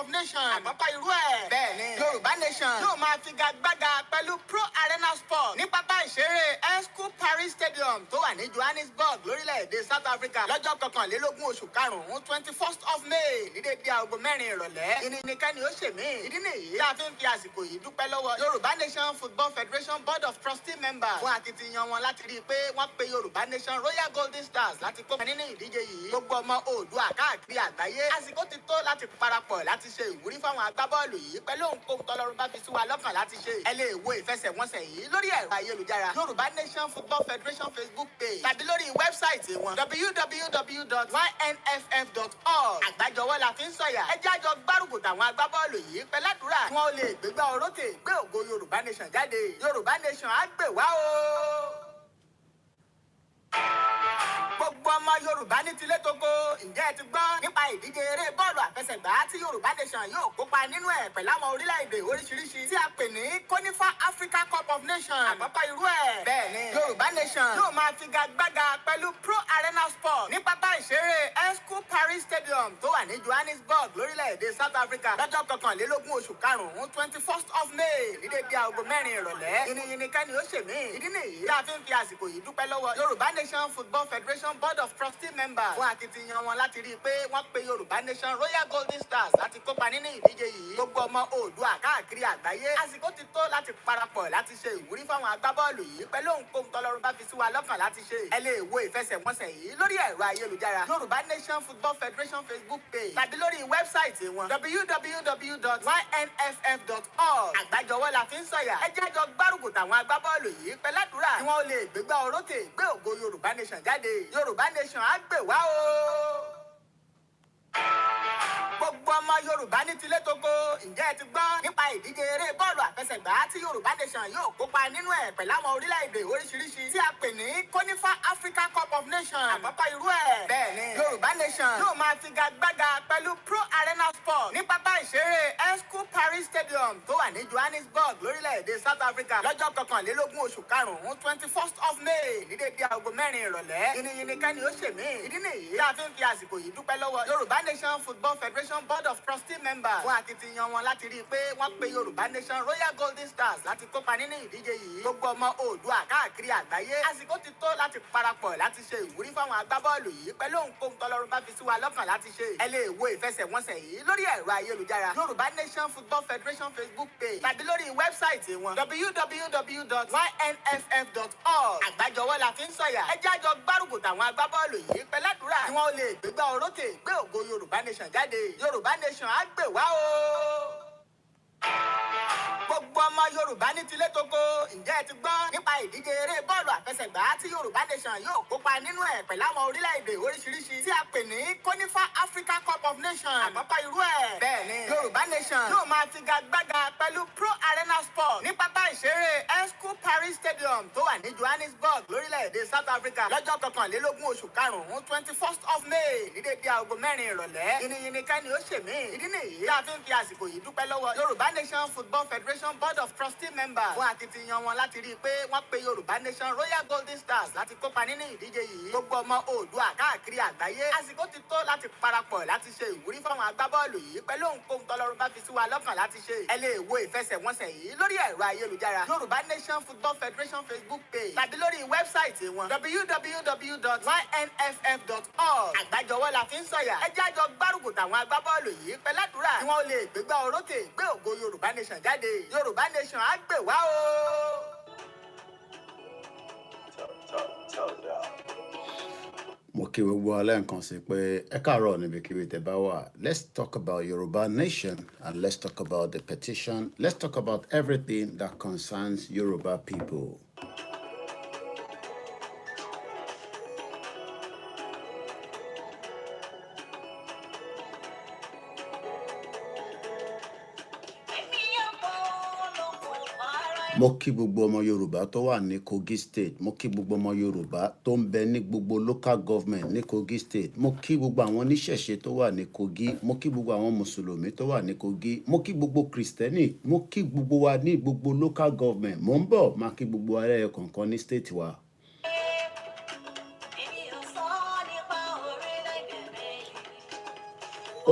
of Nations. Àkọ́kọ́ irú ẹ̀. Bẹ́ẹ̀ni, Yorùbá Nation yóò máa figagbága pẹ̀lú Pro Arena Sport ní pápá ìṣeré Esco Paris Stadium tó wà ní Johannesburg lórílẹ̀‐èdè South Africa lọ́jọ́ 21 oṣù karùn-ún 21st of May ní dédé aago 4 ìrọ̀lẹ́. Ìnìkẹ́ni ó ṣèmí. Ìdí nìyí tí a fi ń fi àsìkò yìí dúpẹ́ lọ́wọ́ Yorùbá Nation Football Federation Board of Trustee members fún akitiyan wọn láti rí i pé wọ́n pe Yorùbá Nation Royal Golden Stars láti kópa nínú ìdíje yìí. Gbogbo ọmọ Oòduà káàkiri àgbáyé àsìkò ti tó láti parapọ̀ láti ṣe ìwúrí fáwọn agbábọ́ọ̀lù yìí pẹ̀lú ohunkóhun tọ́lọ́run bá fi sí wa lọ́kàn láti ṣe. Ẹ lè wo ìfẹsẹ̀wọnsẹ̀ yìí lórí ẹ̀rọ ayélujára Yorùbá Nation Football Federation Facebook page tàbí lórí wẹ́bsáìtì wọn www.ynff.org. Àgbájọwọ́ la fi ń sọ̀yà. Ẹ jẹ́ àjọ gbárùkù tàwọn agbábọ́ọ̀lù yìí pẹ̀ládùúrà kí wọ́n lè gbégbá orókè gbé ògo Yorùbá Nation jáde. Yorùbá Nation á gbè wá o. Gbogbo ọmọ Yorùbá ní tilé tóko ǹjẹ́ ẹ ti gbọ́ nípa ìdíje eré bọ́ọ̀lù àfẹsẹ̀gbá tí Yorùbá Nation yóò kópa nínú ẹ̀ pẹ̀lú àwọn orílẹ̀-èdè oríṣiríṣi tí a pè ní Konifa Africa Cup of Nations. Àkọ́kọ́ irú ẹ̀. Bẹ́ẹ̀ni, Yorùbá Nation yóò máa figagbága pẹ̀lú Pro Arena Sport ní pápá ìṣeré Esco Paris Stadium tó wà ní Johannesburg lórílẹ̀-èdè South Africa lọ́jọ́ 21 oṣù karùn-ún 21st of May ní dédé aago 4 ìrọ̀lẹ́. Ìnìkẹ́ni ó ṣèmí. Ìdí nìyí tí a fi ń fi àsìkò yìí dúpẹ́ lọ́wọ́ Yorùbá Nation Football Federation Board of Trustee members fún akitiyan wọn láti rí i pé wọ́n pe Yorùbá Nation Royal Golden Stars láti kópa nínú ìdíje yìí. Gbogbo ọmọ Oòduà káàkiri àgbáyé àsìkò ti tó láti parapọ̀ láti ṣe ìwúrí fáwọn agbábọ́ọ̀lù yìí pẹ̀lú ohunkóhun tọ́lọ́run bá fi sí wa lọ́kàn láti ṣe. Ẹ lè wo ìfẹsẹ̀wọnsẹ̀ yìí lórí ẹ̀rọ ayélujára Yorùbá Nation Football Federation Facebook page tàbí lórí wẹ́bsáìtì wọn www.ynff.org. Àgbájọwọ́ la fi ń sọ̀yà. Ẹ jẹ́ àjọ gbárùkù tàwọn agbábọ́ọ̀lù yìí pẹ̀ládùúrà kí wọ́n lè gbégbá orókè gbé ògo Yorùbá Nation jáde. Yorùbá Nation á gbè wá o. Gbogbo ọmọ Yorùbá ní tilé tóko ǹjẹ́ ẹ ti gbọ́ nípa ìdíje eré bọ́ọ̀lù àfẹsẹ̀gbá tí Yorùbá Nation yóò kópa nínú ẹ̀ pẹ̀lú àwọn orílẹ̀-èdè oríṣiríṣi tí a pè ní Konifa Africa Cup of Nations. Àkọ́kọ́ irú ẹ̀. Bẹ́ẹ̀ni, Yorùbá Nation yóò máa figagbága pẹ̀lú Pro Arena Sport ní pápá ìṣeré Esco Paris Stadium tó wà ní Johannesburg lórílẹ̀-èdè South Africa lọ́jọ́ 21 oṣù karùn-ún 21st of May ní dédé aago 4 ìrọ̀lẹ́. Ìnìkẹ́ni ó ṣèmí. Ìdí nìyí tí a fi ń fi àsìkò yìí dúpẹ́ lọ́wọ́ Yorùbá Nation Football Federation Board of Trustee members fún akitiyan wọn láti rí i pé wọ́n pe Yorùbá Nation Royal Golden Stars láti kópa nínú ìdíje yìí. Gbogbo ọmọ Oòduà káàkiri àgbáyé àsìkò ti tó láti parapọ̀ láti ṣe ìwúrí fáwọn agbábọ́ọ̀lù yìí pẹ̀lú ohunkóhun tọ́lọ́run bá fi sí wa lọ́kàn láti ṣe. Ẹ lè wo ìfẹsẹ̀wọnsẹ̀ yìí lórí ẹ̀rọ ayélujára Yorùbá Nation Football Federation Facebook page tàbí lórí wẹ́bsáìtì wọn www.ynff.org. Àgbájọwọ́ la fi ń sọ̀yà. Ẹ jẹ́ àjọ gbárùkù tàwọn agbábọ́ọ̀lù yìí pẹ̀ládùúrà kí wọ́n lè gbégbá orókè gbé ògo Yorùbá Nation jáde. Yorùbá Nation á gbè wá o. Gbogbo ọmọ Yorùbá ní tilé tóko ǹjẹ́ ẹ ti gbọ́ nípa ìdíje eré bọ́ọ̀lù àfẹsẹ̀gbá tí Yorùbá Nation yóò kópa nínú ẹ̀ pẹ̀lú àwọn orílẹ̀-èdè oríṣiríṣi tí a pè ní Konifa Africa Cup of Nations. Àkọ́kọ́ irú ẹ̀. Bẹ́ẹ̀ni, Yorùbá Nation yóò máa figagbága pẹ̀lú Pro Arena Sport ní pápá ìṣeré Esco Paris Stadium tó wà ní Johannesburg lórílẹ̀-èdè South Africa lọ́jọ́ 21 oṣù karùn-ún 21st of May ní dédé aago 4 ìrọ̀lẹ́. Ìnìkẹ́ni ó ṣèmí. Ìdí nìyí tí a fi ń fi àsìkò yìí dúpẹ́ lọ́wọ́ Yorùbá Nation Football Federation Board of Trustee members fún akitiyan wọn láti rí i pé wọ́n pe Yorùbá Nation Royal Golden Stars láti kópa nínú ìdíje yìí. Gbogbo ọmọ Oòduà káàkiri àgbáyé àsìkò ti tó láti parapọ̀ láti ṣe ìwúrí fáwọn agbábọ́ọ̀lù yìí pẹ̀lú ohunkóhun tọ́lọ́run bá fi sí wa lọ́kàn láti ṣe. Ẹ lè wo ìfẹsẹ̀wọnsẹ̀ yìí lórí ẹ̀rọ ayélujára Yorùbá Nation Football Federation Facebook page tàbí lórí wẹ́bsáìtì wọn www.ynff.org. Àgbájọwọ́ la fi ń sọ̀yà. Ẹ jẹ́ àjọ gbárùkù tàwọn agbábọ́ọ̀lù yìí pẹ̀ládùúrà kí wọ́n lè gbégbá orókè gbé ògo Yorùbá Nation jáde. Yorùbá Nation á gbè wá o. Mo kí gbogbo alẹ́ nǹkan sí pé ẹ káàárọ̀ níbikíbi tẹ́ bá wà. Let's talk about Yoruba Nation and let's talk about the petition. Let's talk about everything that concerns Yoruba people. Mo kí gbogbo ọmọ Yorùbá tó wà ní Kogi State. Mo kí gbogbo ọmọ Yorùbá tó ń bẹ ní gbogbo local government ní Kogi State. Mo kí gbogbo àwọn oníṣẹ̀ṣe tó wà ní Kogi. Mo kí gbogbo àwọn Mùsùlùmí tó wà ní Kogi. Mo kí gbogbo Kristẹni. Mo kí gbogbo wa ní gbogbo local government. Mo ń bọ̀ máa kí gbogbo ará kọ̀ọ̀kan ní state wa.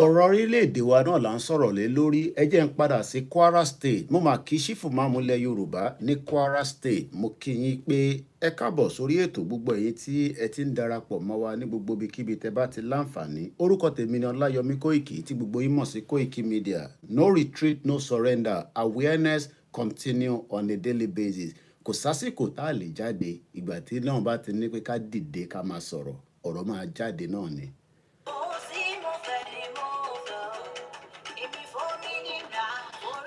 ọ̀rọ̀ orílẹ̀-èdè wa náà là ń sọ̀rọ̀ lé lórí. Ẹ jẹ́ n padà sí Kwara State. Mo mà kí Ṣífù Mámúlẹ̀ Yorùbá ní Kwara State. Mo kí yín pé ẹ káàbọ̀ sórí ètò gbogbo ẹ̀yin tí ẹ ti ń darapọ̀ mọ́ wa ní gbogbo ibikíbi tẹ́ bá ti láǹfààní. Orúkọ tèmi ni Ọláyọmí Kóìkì tí gbogbo yín mọ̀ sí Koikimedia. No retreat, no surrender. Awareness continue on a daily basis. Kò sásìkò tá a lè jáde. Ìgbà tí náà bá ti ní pé ká dìde ká máa sọ̀rọ̀, ọ̀rọ̀ máa jáde náà ni.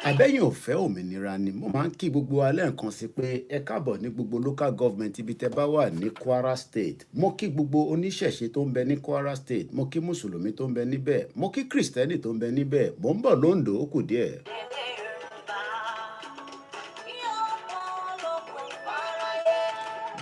Àbẹ́yìn ò fẹ́ òmìnira ni. Mo máa ń kí gbogbo wa lẹ́ẹ̀kan sí pé ẹ káàbọ̀ ní gbogbo local government ibi tẹ́ bá wà ní Kwara State. Mo kí gbogbo oníṣẹ̀ṣe tó ń bẹ ní Kwara State. Mo kí mùsùlùmí tó ń bẹ níbẹ̀. Mo kí kìrìsìtẹ́nì tó ń bẹ níbẹ̀. Mo ń bọ̀ lóńdó ó kù díẹ̀.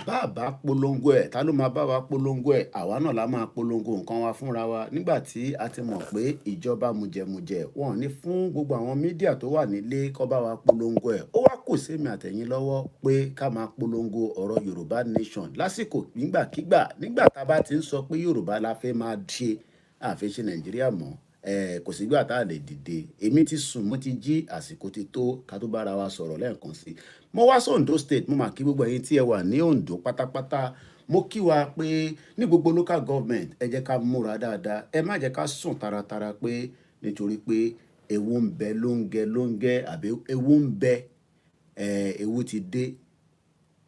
Bàbá polongo ẹ̀ ta ló máa bá wa polongo ẹ̀? Àwa náà la máa polongo nǹkan wa fúnra wa nígbà tí a ti mọ̀ pé ìjọba mùjẹ̀mùjẹ̀ wọn ò ní fún gbogbo àwọn mídíà tó wà nílé kó bá wa polongo ẹ̀. Ó wá kù sẹ́mi àtẹ̀yìn lọ́wọ́ pé ká máa polongo ọ̀rọ̀ Yorùbá nation lásìkò nígbàkígbà nígbà tá a bá ti ń sọ pé Yorùbá la fẹ́ máa ṣe àfẹ́ ṣe Nàìjíríà mọ́. Kò sígbà tá a lè dìde. Èmi ti sùn mo ti jí àsìkò ti tó ká tó bára wa sọ̀rọ̀ lẹ́ẹ̀kan sí. Mo wá sí Ondo State. Mo mà kí gbogbo ẹ̀yin tí ẹ wà ní Ondo pátápátá. Mo kí wa pé ní gbogbo local government ẹ jẹ́ ká múra dáadáa. Ẹ má jẹ́ ká sùn taratara pé nítorí pé ewu ń bẹ lóńgẹ́ àbí ewu ń bẹ ewu ti dé.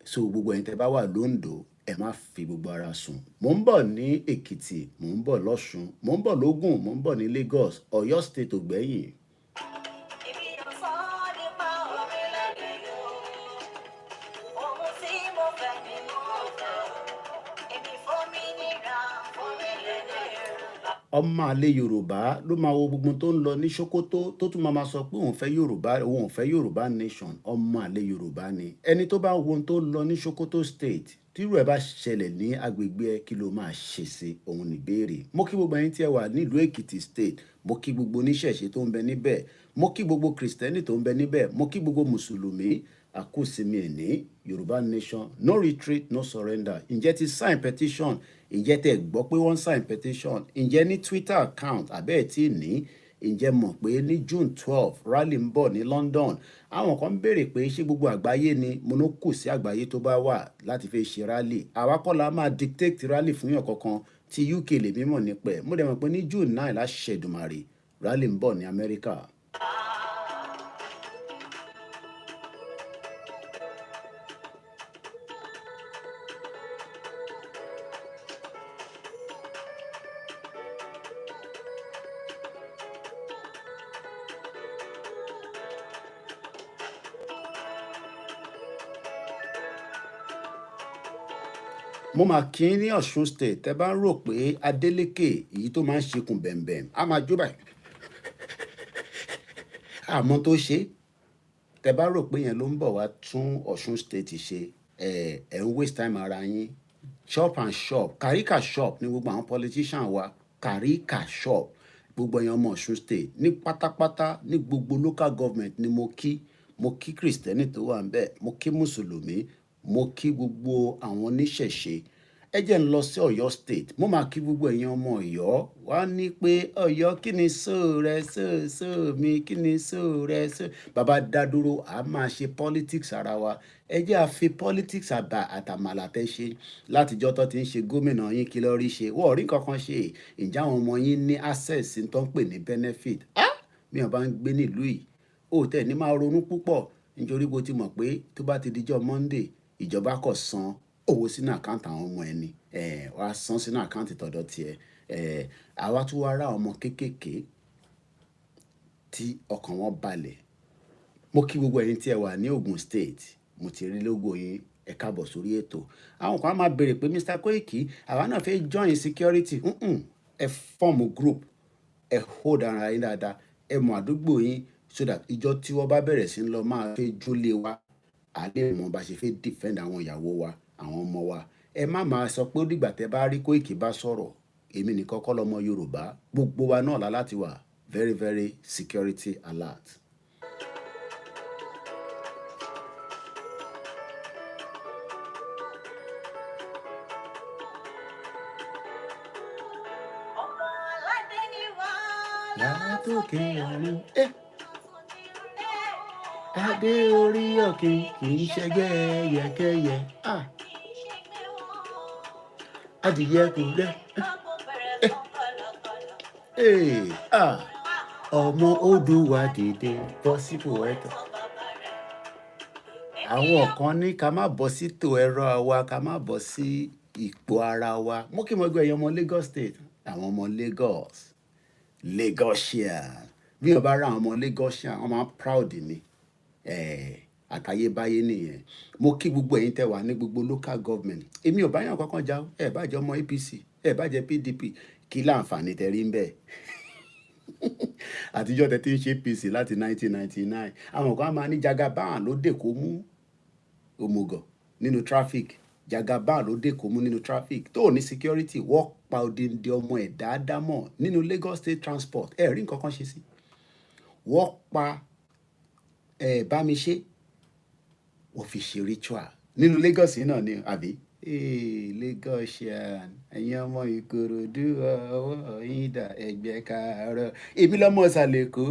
So gbogbo ẹ̀yin tẹ́ bá wà lóńdó ẹ má fi gbogbo ara sùn. Mo ń bọ̀ ní Èkìtì, mo ń bọ̀ lọ́ṣun, mo ń bọ̀ lógùn, mo ń bọ̀ ní Lagos, Ọ̀yọ́ State ò gbẹ́yìn. Ọmọ àlè Yorùbá ló máa wo gbogbo tó ń lọ ní Sokoto tó tún máa sọ pé òun fẹ́ Yorùbá, òun ò fẹ́ Yorùbá nation. Ọmọ àlè Yorùbá ni ẹni tó bá wo ohun tó ń lọ ní Sokoto State tírú ẹ̀ bá ṣẹlẹ̀ ní agbègbè ẹ kí ló máa ṣe sí òun níbèrè. Mo kí gbogbo ẹ̀yin tí ẹ wà nílùú Èkìtì State. Mo kí gbogbo oníṣẹ̀ṣe tó ń bẹ níbẹ̀. Mo kí gbogbo kìrìsìtẹ́nì tó ń bẹ níbẹ̀. Mo kí gbogbo mùsùlùmí. Àkúsìmí ẹ̀ní Yorùbá nation, no retreat, no surrender. Ǹjẹ́ ti sign petition? Ǹjẹ́ tẹ́ gbọ́ pé wọ́n sign petition? Ǹjẹ́ ní Twitter account àbẹ́ ẹ̀ tí ní? Ǹjẹ́ mọ̀ pé ní June 12 rally ń bọ̀ ní London? Àwọn kan béèrè pé ṣé gbogbo àgbáyé ni? Mo ló kù sí àgbáyé tó bá wà láti fi ṣe rally. Àwa kọ́ la máa dictate rally fún yàn kankan. Ti UK lè mímọ̀ nípa ẹ̀. Mo dẹ̀ mọ̀ pé ní June 9 láṣẹ Èdùmàrè rally ń bọ̀ ní Amẹ́ríkà. Mo mà kí ní Ọ̀ṣun State. Tẹ́ bá ń rò pé Adeleke èyí tó máa ń ṣekùn bẹ̀m̀bẹ̀m á máa jó báyìí àmọ́ tó ṣe. Tẹ́ bá rò pé yẹn ló ń bọ̀ wá tún Ọ̀ṣun State ṣe ẹ̀ ń waste time ara yín. Chop and shop, Karika shop ní gbogbo àwọn politician wa. Karika shop gbogbo ẹ̀yin ọmọ Ọ̀ṣun State ní pátápátá ní gbogbo local government ni mo kí. Mo kí kìrìsìtẹ́nì tó wà ń bẹ̀. Mo kí mùsùlùmí. Mo kí gbogbo àwọn oníṣẹ̀ṣe. Ẹ jẹ́ ń lọ sí Ọ̀yọ́ State. Mo máa kí gbogbo ẹ̀yin ọmọ Ọ̀yọ́. Wá ní pé Ọ̀yọ́ kí ni sóò rẹ sóò mi kí ni sóò rẹ sóò. Bàbá dá dúró a máa ṣe politics ara wa. Ẹ jẹ́ a fi politics àtàmàlà tẹ́ ṣe látijọ́ tó ti ń ṣe gómìnà yín kí ló rí ṣe. Wọ́n ò rí kankan ṣe. Ǹjẹ́ àwọn ọmọ yín ní access tó ń pè ní benefit? Mi ò bá ń gbé nílùú yìí. Ó tẹ̀ ní máa ronú púpọ̀ nítorí bó ti mọ̀ pé tó bá ti dijọ́ Monday ìjọba kò san owó sínú àkáǹtì àwọn ọmọ ẹni wàá san sínú àkáǹtì tọ̀dọ̀ tiẹ̀ àwa tún wá rá ọmọ kéékèèké tí ọkàn wọn balẹ̀. Mo kí gbogbo ẹ̀yin tí ẹ wà ní Ogun State. Mo ti rí lógo yín. Ẹ káàbọ̀ sórí ètò. Àwọn kan á máa béèrè pé Mr. Koiki àwa náà fẹ́ join security. Ẹ form group. Ẹ hold ara yín dáadáa. Ẹ mọ àdúgbò yín so that ìjọ tí wọ́n bá bẹ̀rẹ̀ sí ń lọ máa fẹ́ jólé wa a lè mọ bá ṣe fẹ́ defend àwọn ìyàwó wa àwọn ọmọ wa. Ẹ má máa sọ pé ó dìgbà tẹ́ bá rí Koiki bá sọ̀rọ̀. Èmi nìkan kọ́ lọmọ Yorùbá. Gbogbo wa náà la láti wà very very security alert. látòkè ọ̀run. Adé orí òkè kì í ṣẹgbẹ́ ẹyẹkẹyẹ. Adìyẹ kò rẹ. Ọmọ Odùwà dìde bọ́ sípò ẹ̀tọ́. Àwọn kan ní ká má bọ́ sípò ẹ̀rọ wa, ká má bọ́ sí ipò ara wa. Mo kí mo gbé ẹ̀yin ọmọ Lagos State, àwọn ọmọ Lagos, Lagosian. Bí wọ́n bá rá àwọn ọmọ Lagosian, wọ́n máa ń proud ni. Àtayébáyé nìyẹn. Mo kí gbogbo ẹ̀yin tẹ́ wà ní gbogbo local government. Èmi ò bá yàn kankan jà o. Ẹ bá jẹ́ ọmọ APC, ẹ bá jẹ́ PDP, kí láǹfààní tẹ́ rí ń bẹ̀. Àtijọ́ tẹ́ ti ń ṣe APC láti 1999. Àwọn kan máa ní Jagaban ló dè kó mú òmùgọ̀ nínú traffic. Jagaban ló dè kó mú nínú traffic. Tó ní security, wọ́n pa odindi ọmọ ẹ̀ dáadáa mọ̀ nínú Lagos State Transport. Ẹ rí nǹkan kan ṣe sí. Wọ́n pa bá mi ṣe, wọ́n fi ṣe ritual nínú Lagos yìí náà ni àbí. Lagosian, ẹ̀yin ọmọ Ìkòròdú ọwọ́ yín dà ẹgbẹ́ káàárọ̀. Èmi lọ́mọ ìsàlẹ̀ Èkó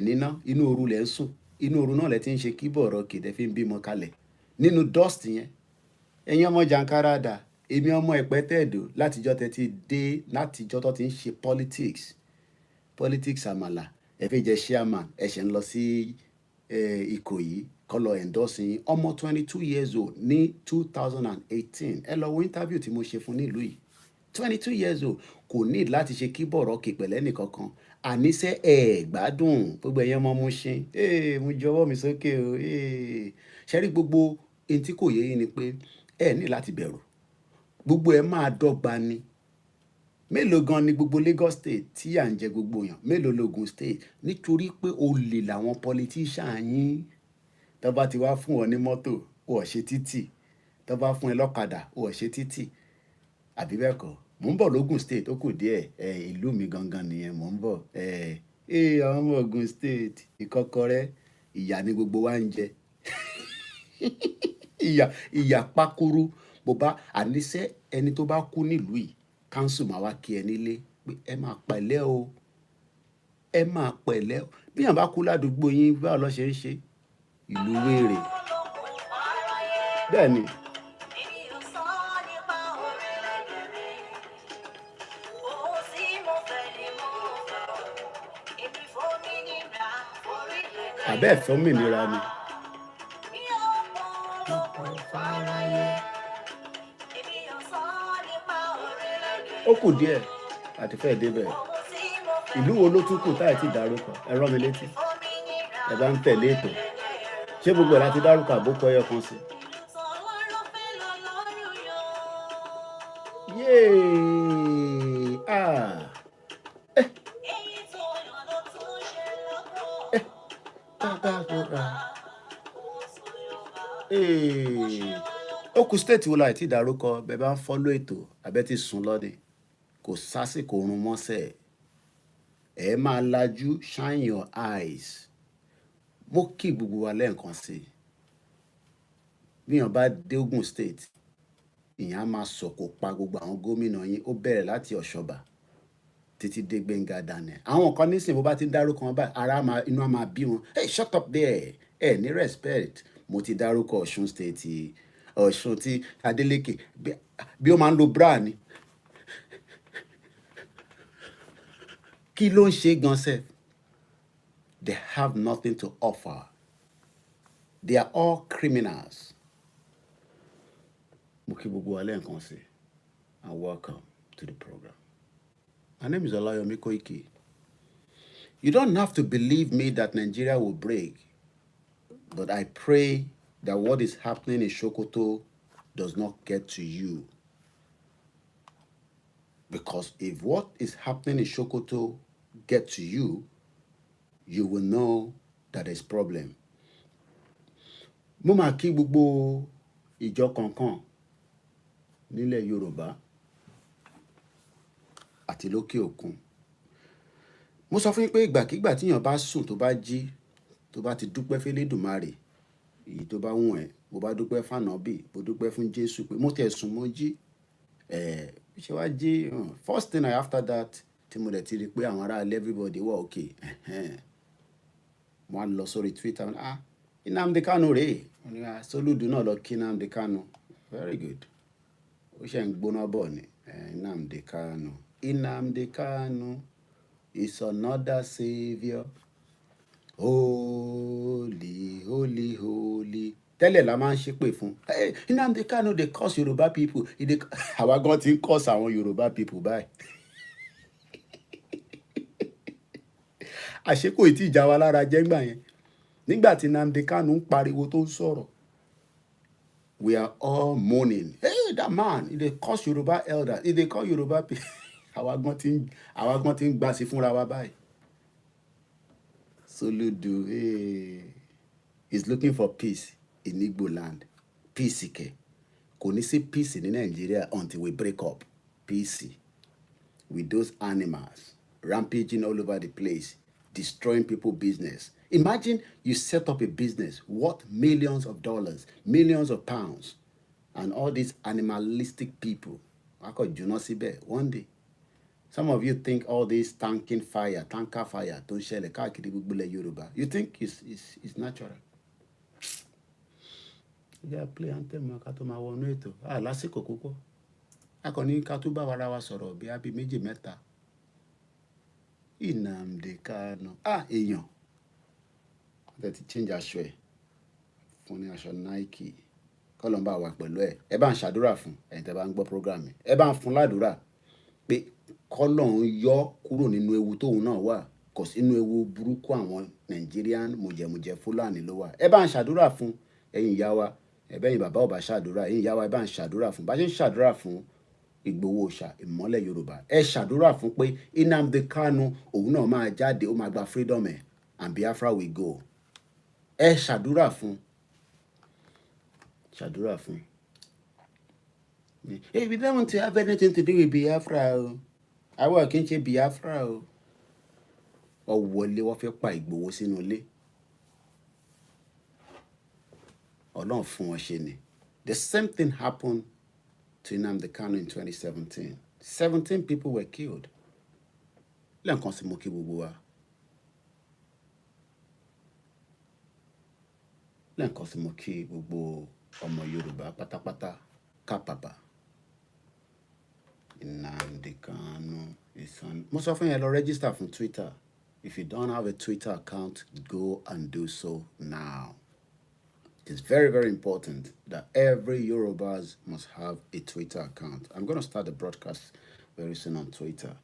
níná inú ooru lẹ̀ ń sùn, inú ooru náà lẹ̀ ti ń ṣe kíbọ̀rọ̀ kìdẹ́ fi ń bímọ kalẹ̀ nínú dust yẹn. Ẹ̀yin ọmọ Jàǹkárà dà, èmi ọmọ Ìpẹ́tẹ̀dó látijọ́ tẹ́ ti dé, látijọ́ tó ti ń ṣe politics àmàlà. Ẹ fẹ́ jẹ chairman, ẹ ṣẹ̀ ń lọ sí Ìkòyí kọ́lọ̀ endorse yín. Ọmọ 22 years old ní 2018. Ẹ lọ wo interview tí mo ṣe fún nílùú yìí. 22 years old kò ní láti ṣe kíbọ̀rọ̀ kì pẹ̀lẹ́ nìkankan. Àníṣe gbádùn gbogbo ẹ̀yẹn ọmọ Mushin. Mo jọ̀wọ́ mi sókè o. Ṣẹ́rí gbogbo ohun tí kò yé yín ni pé ẹ ní láti bẹ̀rù. Gbogbo ẹ máa dọ́gba ni. Mélòó gan ni gbogbo Lagos State tí à ń jẹ gbogbo yàn? Mélòó l'Ogun State? Nítorí pé olè làwọn politician yín. Tó bá ti wá fún ọ ní mọ́tò, ó ṣe títì. Tó bá fún ẹ lọ́kadà, ó ṣe títì. Àbí bẹ́ẹ̀ kọ́? Mò ń bọ̀ l'Ogun State, ó kù díẹ̀. Ìlú mi gangan nìyẹn, mò ń bọ̀. Àwọn ọmọ Ogun State, ìkọ́kọrẹ́, ìyà ni gbogbo wa ń jẹ. Ìyà pakuru. Bó bá àníṣe ẹni tó bá kú nílùú yìí, council máa wá kí ẹ nílé pé ẹ máa pẹ̀lẹ́ o. Ẹ máa pẹ̀lẹ́ o. Bí yàn bá kú ládùúgbò yín, báwo ló ṣe ń ṣe? Ìlú wèrè. Bẹ́ẹ̀ ni. Àbẹ́ ẹ̀fọ́ mìnira ni. Ó kù díẹ̀ àti fẹ́ débẹ̀. Ìlú wo ló tún kù táyà ti dárúkọ? Ẹ rán mi létí. Ẹ bá ń tẹ̀lé ètò. Ṣé gbogbo ẹ̀ láti dárúkọ àbókọ ẹyọ kan sí? Ó kù state wo láì tí dárúkọ bẹ́ẹ̀ bá ń follow ètò àbẹ́ ti sùn lọ́dẹ. Kò sásìkò oorun mọ́sẹ̀. Ẹ máa lajú, shine your eyes. Mo kí gbogbo wa lẹ́ẹ̀kan sí i. Bí yàn bá dé Ogun State, ìyẹn á máa sọ̀kò pa gbogbo àwọn gómìnà yín. Ó bẹ̀rẹ̀ láti Ọ̀ṣọ́bà títí dé Gbẹ́ngà Daniel. Àwọn kan nísìnyí bó bá ti ń dárúkọ wọn báyìí, inú á máa bí wọn. Hey, shut up there. Ní respect. Mo ti dárúkọ Ọ̀ṣun State, Ọ̀ṣun tí Adeleke bí ó máa ń lo bra ni. Kí ló ń ṣe gan sef? They have nothing to offer. They are all criminals. Mo kí gbogbo wa lẹ́ẹ̀kan sí, and welcome to the program. My name is Olayomi Koiki. You don't have to believe me that Nigeria will break, but I pray that what is happening in Sokoto does not get to you. Because if what is happening in Sokoto get to you, you will know that there's problem. Mo máa kí gbogbo ìjọ kankan nílẹ̀ Yorùbá àti lókè òkun. Mo sọ fún yín pé ìgbàkígbà tíyàn bá sùn tó bá jí, tó bá ti dúpẹ́ f'Elédùmarè, èyí tó bá wùn ẹ́, bó bá dúpẹ́ f'Ànábì, bó dúpẹ́ fún Jésù pé mo tẹ̀ sùn mo jí. Ṣé wá jí? First thing after that, tí mo dẹ̀ ti rí pé àwọn ará ilé everybody wà okay, wọ́n á lọ sórí Twitter, Nnamdi Kanu rèé, wọ́n ní Soludo náà lọ kí Nnamdi Kanu, very good, ó ṣe ń gbóná bọ̀ ni. Nnamdi Kanu, Nnamdi Kanu is another saviour, holy holy holy. Tẹ́lẹ̀ la máa ń ṣépè fún Nnamdi Kanu dey curse Yorùbá people, àwa gan ti ń curse àwọn Yorùbá people báyìí. Àṣekò ìtì ìjà wa lára jẹ́ ńgbà yẹn, nígbà tí Nnamdi Kanu ń pariwo tó ń sọ̀rọ̀, we are all mourning, hey that man he dey curse Yorùbá elders, he dey call Yorùbá people. àwa gan ti ń gbà sí fúnra wa báyìí. Soludo is looking for peace in Igbo land. Peace ike, kò ní sí peace ní Nigeria until we break up. Peace with those animals rampaging all over the place, destroying people's business. Imagine you set up a business worth millions of dollars, millions of pounds, and all these animalistic people, one day. Some of you think all this tanker fire, tó ń ṣẹlẹ̀ káàkiri gbogbo ilẹ̀ Yorùbá, you think it's natural. Yeah, play anthem ká tó máa wọnú ètò. Lásìkò púpọ̀. Akọni ká tó bá wa ra wa sọ̀rọ̀ bí abí méjì mẹ́ta. Nnamdi Kanu. Èèyàn. Wọ́n ti change aṣọ ẹ̀ fún ní aṣọ Nike. Kọ́lọ́n bá wa pẹ̀lú ẹ̀. Ẹ bá ń ṣàdúrà fún ẹ̀yin tẹ́ bá ń gbọ́ program mi. Ẹ bá ń fún ládùúrà pé kọ́lọ́n yọ kúrò nínú ewu tóun náà wà. Kò sí inú ewu burúkú àwọn Nigerian mùjẹ̀mùjẹ̀ Fúlàní ló wà. Ẹ bá ń ṣàdúrà fún ẹ̀yin ìyá wa. Ẹ̀bẹ́yìn bàbá ò bá ṣàdúrà, ẹ̀yin ìyá wa ẹ bá ń ṣàdúrà fún. Bá ṣe ń ṣàdúrà fún Ìgbòho Òòṣà, ìmọ́lẹ̀ Yorùbá. Ẹ ṣàdúrà fún pé Nnamdi Kanu òun náà máa jáde, ó máa gba freedom ẹ̀, and Biafra will go. Ẹ ṣàdúrà fún. Ṣàdúrà fún. Hey, we don't want to have anything to do with Biafra o. Àwa kì í ṣe Biafra o. Ọ̀wọ́lé wọ́n fẹ́ pa Ìgbòho sínú ilé. Ọlọ́run fún wọn ṣe ni. The same thing happened to Nnamdi Kanu in 2017. 17 people were killed. Lẹ́ǹkan sí mo kí gbogbo wa. Lẹ́ǹkan sí mo kí gbogbo ọmọ Yorùbá pátápátá kápábá. Nnamdi Kanu is on. Mo sọ fún yẹn lọ register fún Twitter. If you don't have a Twitter account, go and do so now. It's very, very important that every Yorubas must have a Twitter account. I'm going to start the broadcast very soon on Twitter.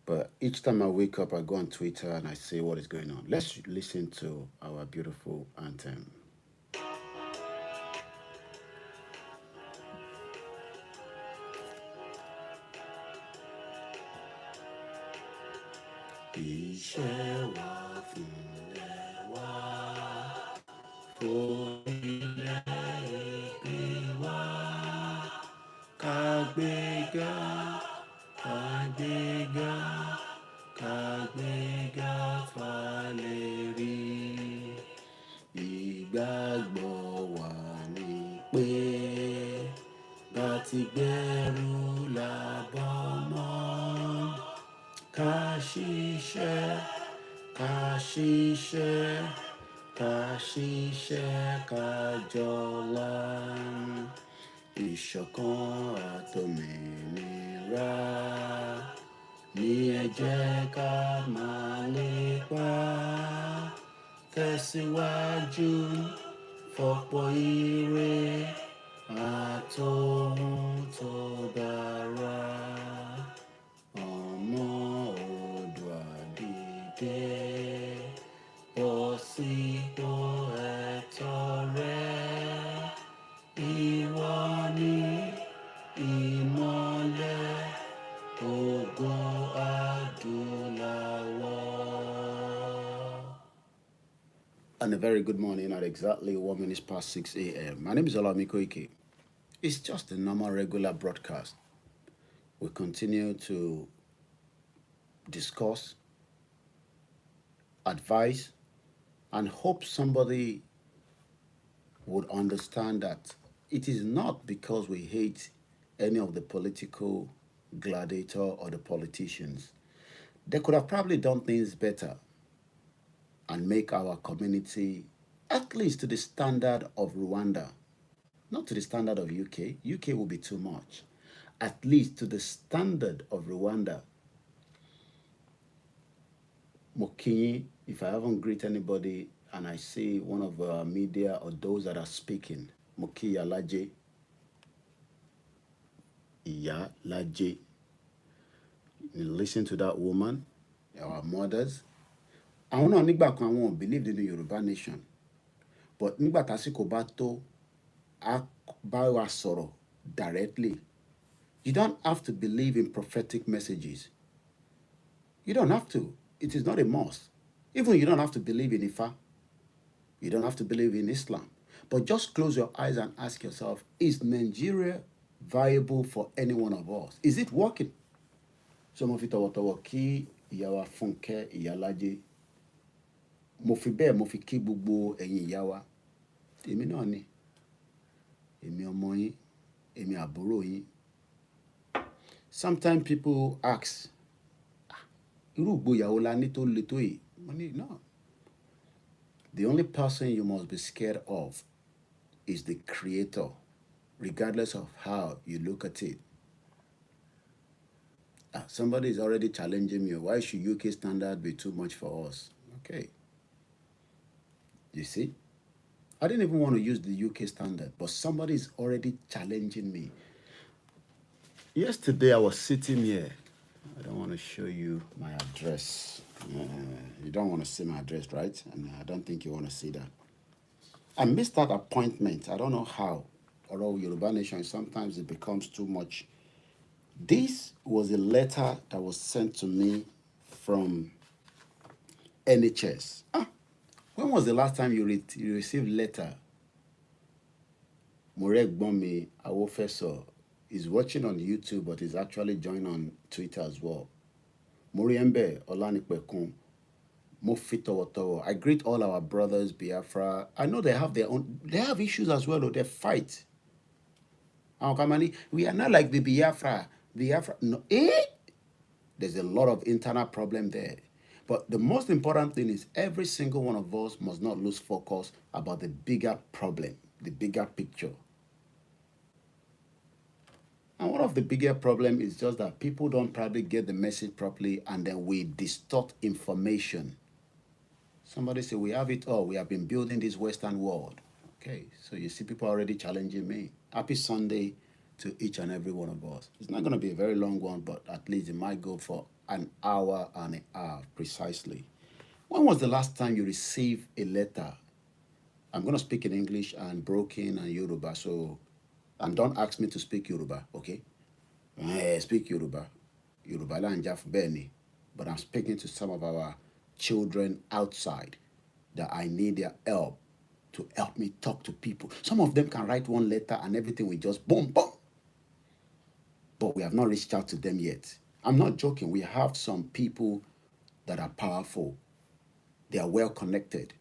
But each time I wake up, I go on Twitter and I say what is going on. Let's listen to our beautiful anthem. Iṣẹ́ wa fúnlẹ̀ wa. Kagbega, kagbega, kagbega faleri. Ìgbàgbọ́ wa ni pé bá ti gbẹ́rù làbọ̀ mọ́. Ká ṣiṣẹ́, ká ṣiṣẹ́. Ká ṣiṣẹ́ ká jọlá, ìṣọ̀kan àtòmìnira ní ẹ jẹ́ ká máa lépa. Tẹ̀síwájú fọ̀pọ̀ ire àtòhun tó dára. Ọmọ Oòduà dìde. Sípò ẹ̀tọ́ rẹ, ìwọ ni ìmọ́lẹ̀ ògo adúláwọ̀. And a very good morning at exactly 1 minute past 6 a.m. My name is Olami Koiki. It's just a normal, regular broadcast. We continue to discuss, advise, and hope somebody would understand that it is not because we hate any of the political gladiator or the politicians. They could have probably done things better and make our community at least to the standard of Rwanda, not to the standard of UK. UK will be too much. At least to the standard of Rwanda. Mokinyi, if I haven't greeted anybody and I see one of our media or those that are speaking, Moki Yalaje, Yalaje, listen to that woman, our mothers. Àwọn náà nígbà kan àwọn believed in the Yorùbá nation. But nígbà tásìkò bá tó, á bá wa sọ̀rọ̀ directly. You don't have to believe in prophetic messages. You don't have to. It is not a must. Even you don't have to believe in Ifa. You don't have to believe in Islam. But just close your eyes and ask yourself, is Nigeria viable for any one of us? Is it working? Some of it tọwọ́tọwọ́ kí ìyá wa Fúnkẹ́ Ìyálájé. Mo fi bẹ́ẹ̀ mo fi kí gbogbo ẹ̀yin ìyá wa. Èmi náà ni. Èmi ọmọ yín. Èmi àbúrò yín. Sometimes people ask, irú ìgboyàwó la ní tó le tó yìí? Mo ní, no. The only person you must be scared of is the Creator, regardless of how you look at it. Somebody is already challenging me. Why should UK standard be too much for us? Okay. You see? I didn't even want to use the UK standard, but somebody is already challenging me. Yesterday, I was sitting here. I don't want to show you my address. You don't want to see my address, right? And I don't think you want to see that. I missed that appointment. I don't know how. Although Yoruba Nation, sometimes it becomes too much. This was a letter that was sent to me from NHS. When was the last time you received letter? Morek Bomi Awofeso is watching on YouTube, but is actually joined on Twitter as well. Moriembe Olanipekun, Mofitowotowo. I greet all our brothers, Biafra. I know they have their own, they have issues as well, or they fight. We are not like the Biafra. No, there's a lot of internal problem there. But the most important thing is every single one of us must not lose focus about the bigger problem, the bigger picture. And one of the bigger problems is just that people don't probably get the message properly, and then we distort information. Somebody say, we have it all. We have been building this Western world. Okay, so you see people already challenging me. Happy Sunday to each and every one of us. It's not going to be a very long one, but at least it might go for an hour and a half precisely. When was the last time you received a letter? I'm going to speak in English and broken and Yoruba, so, and don't ask me to speak Yoruba, okay? Speak Yoruba. Yoruba and Jaf Beni. But I'm speaking to some of our children outside that I need their help to help me talk to people. Some of them can write one letter and everything will just boom, boom. But we have not reached out to them yet. I'm not joking. We have some people that are powerful. They are well connected.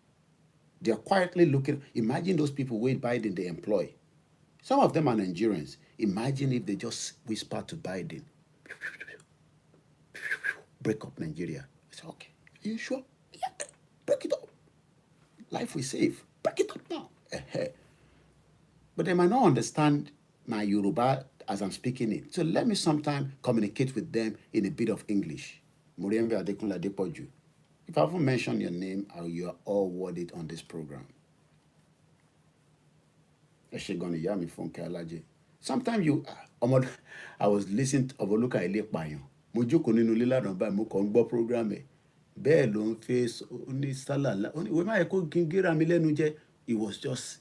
They are quietly looking. Imagine those people with Biden they employ. Some of them are Nigerians. Imagine if they just whisper to Biden, break up Nigeria. I say, okay, are you sure? Yeah, break it up. Life we save. Break it up now. But they might not understand my Yoruba as I'm speaking it. So let me sometime communicate with them in a bit of English. Muriembe Adekunle Adepoju. If I haven't mentioned your name, you are all worded on this program. Sometimes you, I was listening to Oboluka Ilepayan. Mo jókòó nínú ilé lánàá báyìí mo kàn ń gbọ́ program ẹ̀. Bẹ́ẹ̀ ló ń face ní sálà. Wọ́n máa kó kí n gíra mi lẹ́nu jẹ́. It was just,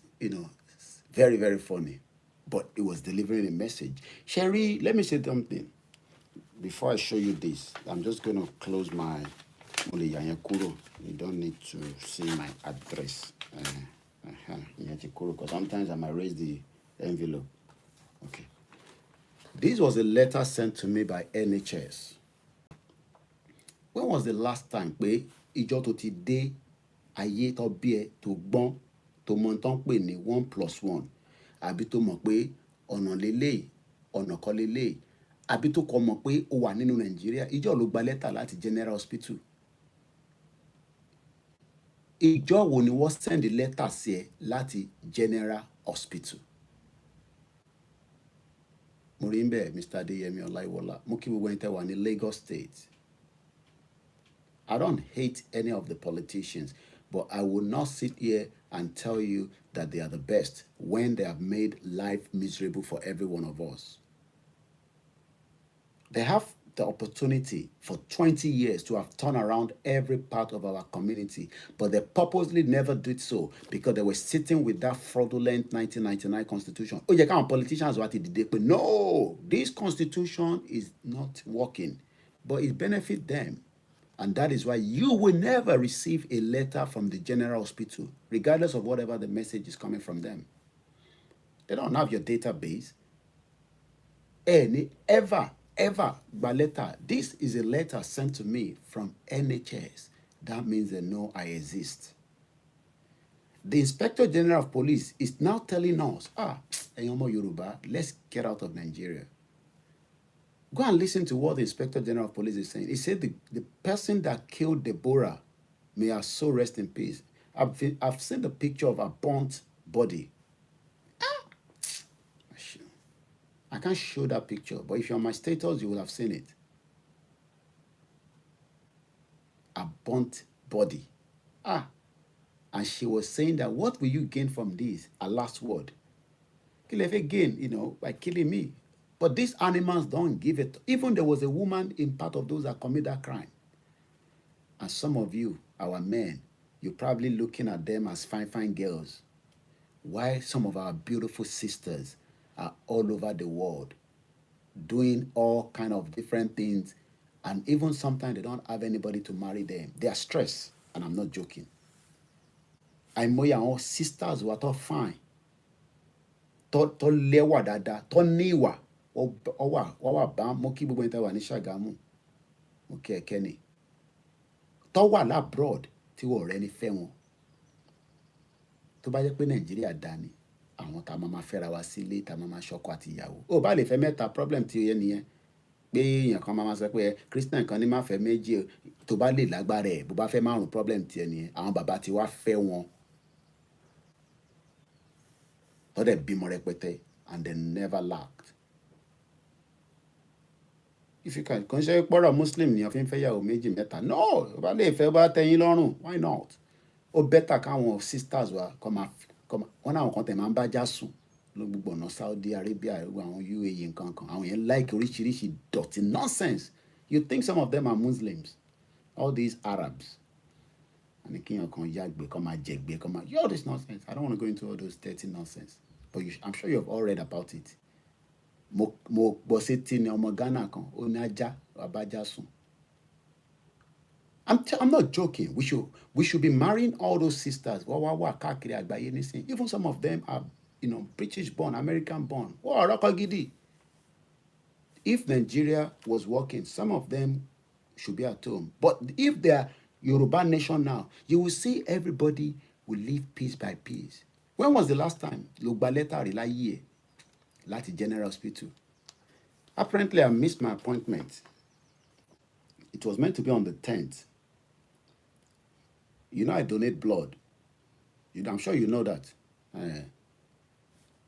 very, very funny. But it was delivering a message. Sherry, let me say something. Before I show you this, I'm just going to close my You don't need to see my address. Because sometimes I might raise the envelope. Okay. This was a letter sent to me by NHS. When was the last time pé ìjọ tó ti dé ayé tó bí ẹ tó gbọ́n tó mọ̀ tán pè ní 1+1 àbí tó mọ̀ pé ọ̀nà lélẹ̀ ọ̀nà kan lélẹ̀ àbí tó kọ mọ̀ pé ó wà nínú Nàìjíríà, ìjọ́ ló gba lẹ́tà láti General Hospital. Ìjọ́ wo ni wọ́n send lẹ́tà sí ẹ láti General Hospital? Mo rí ń bẹ̀ Mr. Adeyemi Ọláìwọlá, mo kí gbogbo ẹni tẹ́ wà ní Lagos State. I don't hate any of the politicians, but I will not sit here and tell you that they are the best when they have made life miserable for every one of us. They have the opportunity for 20 years to have turned around every part of our community, but they purposely never did so because they were sitting with that fraudulent 1999 constitution. Oh, you can't politicians what it did, but no, this constitution is not working, but it benefits them. And that is why you will never receive a letter from the General Hospital, regardless of whatever the message is coming from them. They don't have your database. Any, ever gba letter. This is a letter sent to me from NHS. That means they know I exist. The Inspector General of Police is now telling us, ẹ̀yin ọmọ Yorùbá, let's get out of Nigeria. Go and listen to what the Inspector General of Police is saying. He said the person that killed Deborah, may her soul rest in peace. I've seen the picture of her burnt body. I can't show that picture, but if you're on my status, you will have seen it. A burnt body. And she was saying that, what will you gain from this? A last word. Kill if gain, by killing me. But these animals don't give it. Even there was a woman in part of those that commit that crime. And some of you, our men, you're probably looking at them as fine girls. Why some of our beautiful sisters are all over the world doing all kind of different things, and even sometimes they don't have anybody to marry them. They are stressed, and I'm not joking. Àìmọye àwọn sisters who are tó fine, tó lẹ́wà dáadáa, tó ní ìwà, wọ́n wà bá mo kí gbogbo ẹni tẹ́ wà ní Ṣàgámù, mo kí ẹ kẹ́ni, tó wà labroad tí wọ́n ọ̀rẹ́ ni fẹ́ wọn. Tó bá jẹ́ pé Nàìjíríà dá ni, àwọn tá máa fẹ́ra wa sílé, tá máa ṣọkọ àti ìyàwó. Ó bá lè fẹ́ mẹ́ta, problem tí ó yẹ nìyẹn. Pé èèyàn kan máa sọ pé Christian kan ní má fẹ́ méjì, tó bá lè lágbára ẹ̀, bó bá fẹ́ márùn, problem tí ẹ nìyẹn. Àwọn bàbá ti wá fẹ́ wọn. Tó dẹ̀ bímọ rẹpẹtẹ, and they never lacked. If you can, kò ń ṣe pọ́rọ̀ Muslim ni ọ̀fin fẹ́ yàwó méjì mẹ́ta. No, ó bá lè fẹ́ bá tẹ́yìn lọ́rùn, why not? Ó better káwọn sisters wa kọ́ wọn náà kan tẹ̀ máa ń bá já sùn ló gbogbo ọ̀nà Saudi Arabia, àwọn UAE nǹkan kan. Àwọn yẹn like oríṣiríṣi dirty nonsense. You think some of them are Muslims? All these Arabs. And kíyàn kan yàgbé, kọ́ máa jẹ̀gbé, kọ́ máa all this nonsense. I don't want to go into all those dirty nonsense. But I'm sure you have all read about it. Mo gbọ́ sétí ni ọmọ Ghana kan, ó ní ajá, abájá sùn. I'm not joking. We should be marrying all those sisters. Even some of them are, British born, American born. If Nigeria was working, some of them should be at home. But if they are Yòrùbá nation now, you will see everybody will live piece by piece. When was the last time lo gba lẹ́tà rí láyé láti General Hospital? Apparently, I missed my appointment. It was meant to be on the 10th. I donate blood. I'm sure you know that.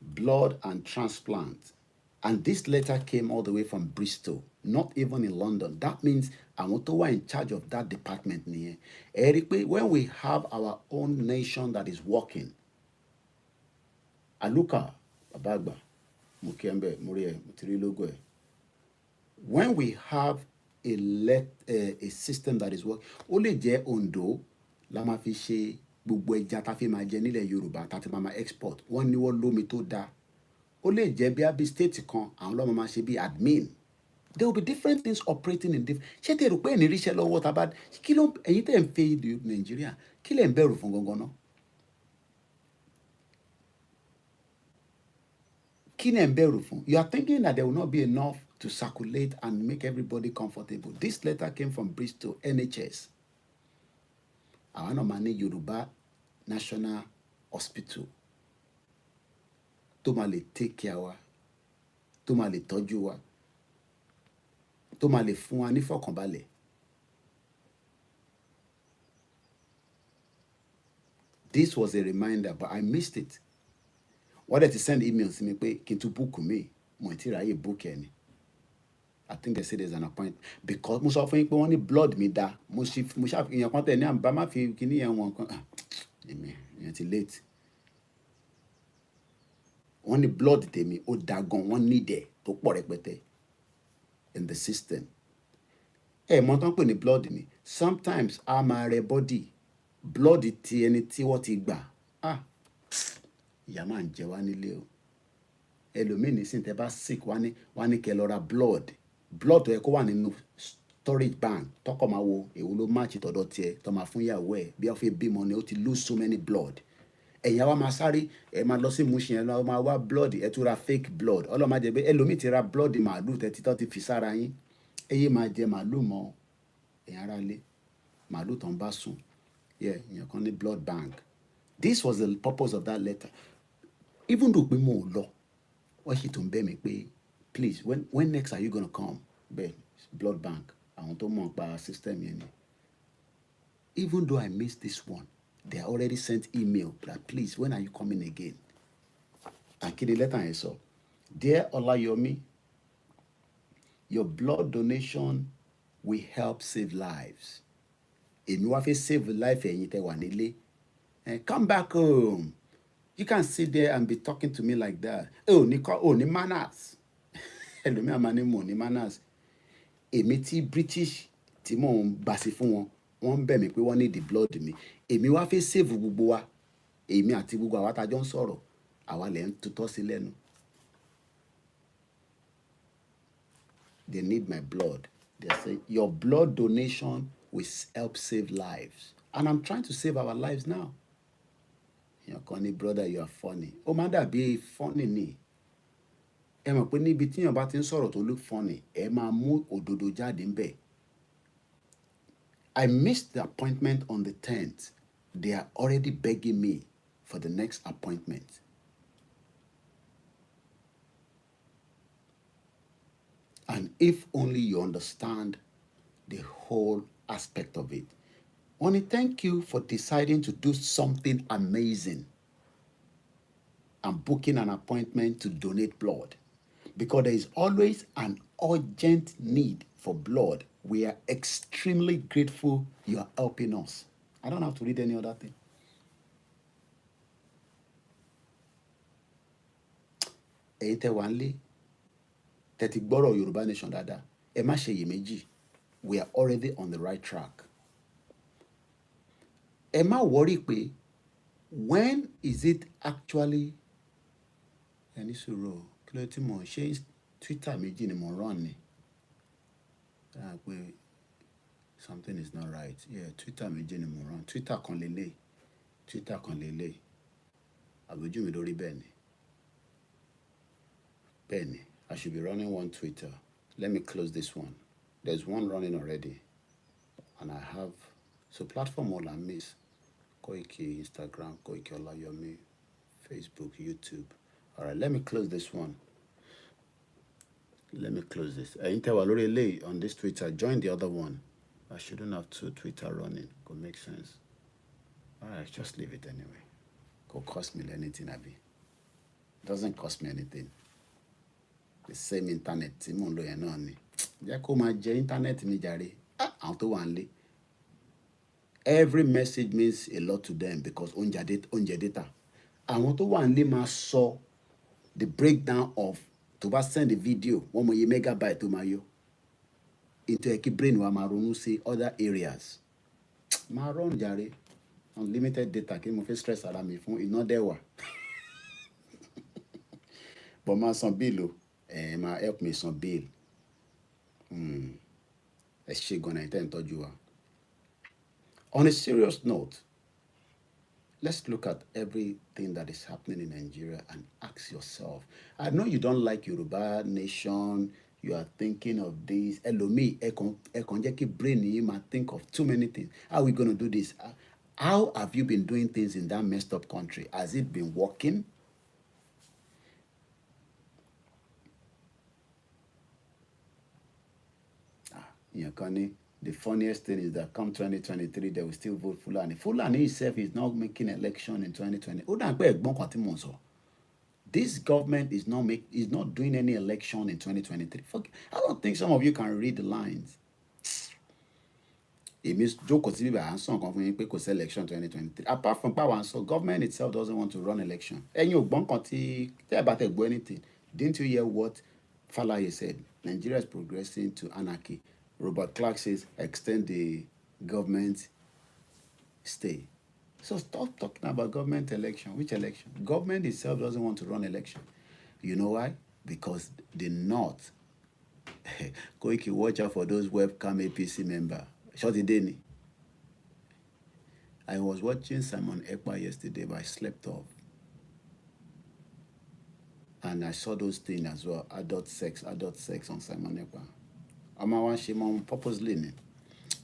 Blood and transplant. And this letter came all the way from Bristol, not even in London. That means àwọn tó wà in charge of that department nìyẹn. When we have our own nation that is working, Aluka, Abagba, Mukembe, Murie, Mutirilogo. When we have a system that is working, ó lè jẹ́ Ondo la máa fi ṣe gbogbo ẹja tá fi máa jẹ nílẹ̀ Yorùbá tá fi máa export. Wọ́n ní wọ́n lómi tó dáa. Ó lè jẹ́ bí abi state kan, àwọn lọ́mọ máa ṣe bí admin. There will be different things operating in different. Ṣé tẹ́ rò pé ẹni ríṣẹ́ lọ́wọ́ tá bá kí ló ẹ̀yin tẹ́ ń fẹ́ ìlú Nàìjíríà kí lẹ̀ ń bẹ̀rù fún gangan náà? Kí lẹ̀ ń bẹ̀rù fún? You are thinking that there will not be enough to circulate and make everybody comfortable. This letter came from Bristol, NHS. Àwọn náà máa ní Yòrùbá National Hospital tó máa lè take care wa, tó máa lè tọ́jú wa. tó máa lè fún wa ní fọkànbalẹ̀. This was a reminder, but I missed it. Wọ́n dẹ̀ ti send email sí mi pé kí n tún book mi, mo ti ráyè book ẹ ni. I think they say there's an appointment because mo sọ fún yín pé wọ́n ní blood mi da, mo ṣá ìyẹn kan tẹ̀ ní àbá má fi kíní yẹn wọn kan èmi ìyẹn ti late. Wọ́n ní blood tèmi ó da gan, wọ́n ní dẹ̀ tó pọ̀ rẹpẹtẹ in the system. Mọ̀ tán pè ní blood ni sometimes a máa rẹ body blood ti ẹni tí wọ́n ti gbà ìyá máa ń jẹ wá nílé o. Ẹlòmíì nísìnyí tẹ́ bá sick wá ní kẹ́ lọ ra blood tó yẹ kó wà nínú storage bank tọkọ máa wo èwo ló máàcì tọ̀dọ̀ tiẹ̀ tó máa fún ìyàwó ẹ̀ bí wọ́n fi bímọ ni ó ti lose so many blood. Ẹ̀yin àwa máa sáré ẹ̀ máa lọ sí Mushin ẹ̀ lọ́ọ́ máa wá blood ẹ̀ tún ra fake blood ọlọ́mọ jẹ pé ẹlòmíì ti ra blood màálù tẹ́títọ́ ti fi sára yín ẹ̀yẹ máa jẹ màálù mọ́ ẹ̀yin ará lé màálù tó ń bá sùn ìyẹn kan ní blood bank. This was the purpose of that letter. Even though pé mo ò lọ wọ́n sì tún bẹ̀ mí pé please when next are you gonna come bẹ́ẹ̀ blood bank àwọn tó mọ̀ pa system yẹn ni. Even though I missed this one they already sent email that please when are you coming again. Àkìlẹ̀ letter yẹn sọ dear Olayomi your blood donation will help save lives. Èmi wá fẹ́ save life ẹ̀yin tẹ́ wà nílé come back home. You can't sit there and be talking to me like that. Ní manners. Ẹlòmíà máa ní mo ní manners. Èmi tí British tí mò ń bàṣì fún wọn, wọ́n ń bẹ̀ mí pé wọ́n ní the blood mi. Èmi wá fẹ́ save gbogbo wa. Èmi àti gbogbo àwa tá jọ ń sọ̀rọ̀. Àwa lẹ̀ ń tutọ́ sí lẹ́nu. They need my blood. They say your blood donation will help save lives. And I'm trying to save our lives now. Èèyàn kan ní brother you are funny. Ó máa dàbí funny ni. Ẹ mọ̀ pé níbi tí èèyàn bá ti ń sọ̀rọ̀ tó look funny, ẹ máa mú òdodo jáde ń bẹ̀. I missed the appointment on the 10th. They are already begging me for the next appointment. And if only you understand the whole aspect of it. Only thank you for deciding to do something amazing and booking an appointment to donate blood. Because there is always an urgent need for blood. We are extremely grateful you are helping us. I don't have to read any other thing. Ẹ̀yin tẹ́ wà nílé, tẹ́ ti gbọ́rọ̀ Yorùbá Nation dáadáa, ẹ má ṣe iyèméjì. We are already on the right track. Ẹ má worry pé when is it actually ẹni sọ̀rọ̀ kí ló tí mo ṣe Twitter méjì ni mo run ni. Pé something is not right. Twitter méjì ni mo run. Twitter kan lélẹ̀. Àbójú mi lórí bẹ́ẹ̀ ni. Bẹ́ẹ̀ ni, I should be running one Twitter. Let me close this one. There's one running already. And I have, so platform all I miss. Koiki, Instagram, Koiki Olayomi, Facebook, YouTube. All right, let me close this one. Let me close this. Interwalore on this Twitter. Join the other one. I shouldn't have two Twitter running. Could make sense. All right, just leave it anyway. Could cost me anything, Abby. Doesn't cost me anything. The same internet. Timon lo yẹn náà ni. Jẹ́ kó máa jẹ internet mi jàre. Àwọn tó wà nílé. Every message means a lot to them because oúnjẹ data. Àwọn tó wà nílé máa sọ the breakdown of tó bá send a video wọ́n mọ iye megabyte tó máa yọ. Into ẹ kí brain wa máa ronú sí other areas. Máa run jàre. Unlimited data kí mo fẹ́ stress ara mi fún iná dẹ́wà. But máa san bill o. Máa help me san bill. Ẹ ṣé gan-an tẹ́ ń tọ́jú wa. On a serious note, let's look at everything that is happening in Nigeria and ask yourself. I know you don't like Yòrùbá Nation. You are thinking of this. Ẹlòmíì, ẹ kàn jẹ́ kí brain yìí máa think of too many things. How are we going to do this? How have you been doing things in that messed up country? Has it been working? Ìyẹn kan ní the funniest thing is that come 2023 they will still vote Fulani. Fulani itself is not making election in 2020. Ó dà pé ẹ̀gbọ́n kan tí mò ń sọ. This government is not doing any election in 2023. I don't think some of you can read the lines. Èmi jókòó sí bíbá à ń sọ nǹkan fún yín pé kò sí election 2023. Apart from power and so, government itself doesn't want to run election. Ẹ̀yin ò gbọ́n kan tí tẹ́ ẹ bá tẹ̀ gbọ́ anything. Didn't you hear what Falaye said? Nigeria is progressing to anarchy. Robert Clark says extend the government stay. So stop talking about government election. Which election? Government itself doesn't want to run election. You know why? Because the North. Koiki, watch out for those webcam APC member. Shorty Denny. I was watching Simon Ekpa yesterday, but I slept off. And I saw those things as well. Adult sex on Simon Ekpa. I'm one purposely.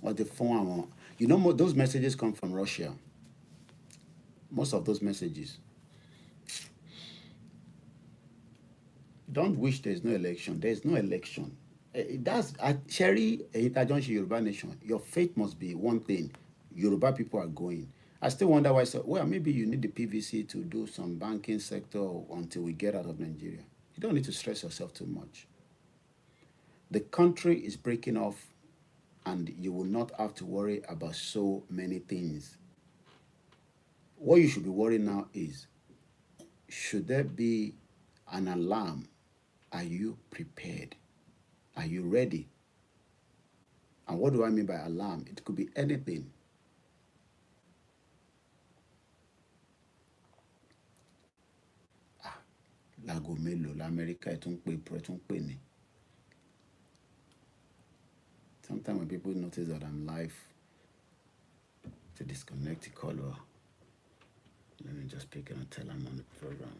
What the phone? You know, those messages come from Russia. Most of those messages. Don't wish there's no election. There's no election. That's Sherry, Yòrùbá nation. Your faith must be one thing. Yoruba people are going. I still wonder why. So, well, maybe you need the PVC to do some banking sector until we get out of Nigeria. You don't need to stress yourself too much. The country is breaking off, and you will not have to worry about so many things. What you should be worried now is, should there be an alarm? Are you prepared? Are you ready? And what do I mean by alarm? It could be anything. Láago mélòó l'Amẹ́ríkà ẹ̀ tún pè ní. Sometimes when people notice that I'm live, to disconnect the caller. Let me just pick it and tell them on the program.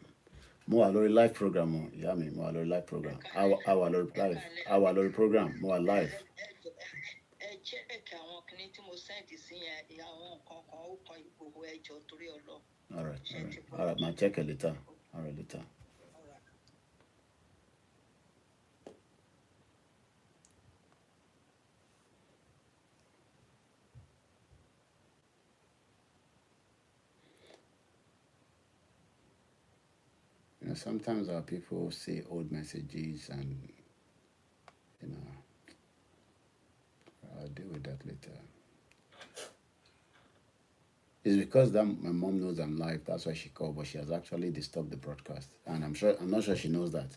Mo wà lórí live program o, ìyá mi, mo wà lórí live program. A wà lórí program, mo wà live. Ẹ check àwọn kinní tí mo send sí yẹn, àwọn nǹkan kan ó kan Ìgbòho ẹjọ́ torí Ọlọ́run. All right, ma check it later. All right, later. You know, sometimes our people see old messages and, you know, I'll deal with that later. It's because that my mom knows I'm live. That's why she called, but she has actually disturbed the broadcast, and I'm not sure she knows that.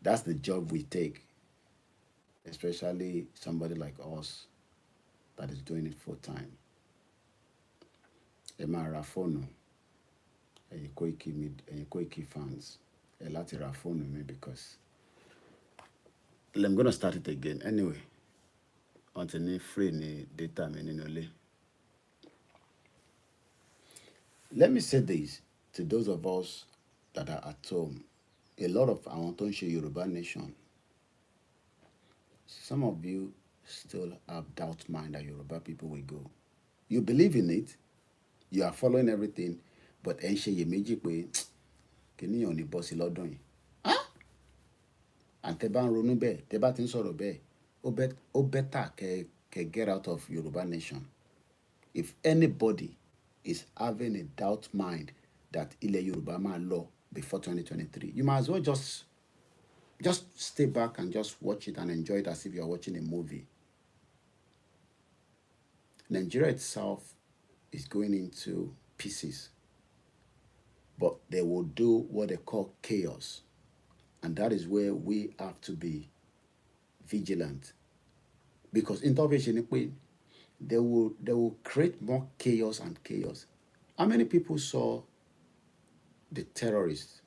That's the job we take, especially somebody like us that is doing it full time. Emma Rafono, and Koiki fans, a lot of Rafono me because I'm gonna start it again anyway. Until ni free ni data me nínú. Let me say this to those of us that are at home. A lot of àwọn tó ń ṣe Yorùbá nation. Some of you still have doubt mind that Yoruba people will go. You believe in it, you are following everything, but ẹ ń ṣe iyèméjì pé kìnìyàn ò ní bọ́ sí lọ́dún yìí. And tẹ́ bá ń ronú bẹ́ẹ̀, tẹ́ bá ti ń sọ̀rọ̀ bẹ́ẹ̀, ó better kẹ́ get out of Yoruba nation. If anybody is having a doubt mind that ilẹ̀ Yorùbá máa lọ before 2023, you might as well just stay back and just watch it and enjoy it as if you're watching a movie. Nigeria itself is going into pieces, but they will do what they call chaos. And that is where we have to be vigilant. Because intervention, they will create more chaos and chaos. How many people saw the terrorists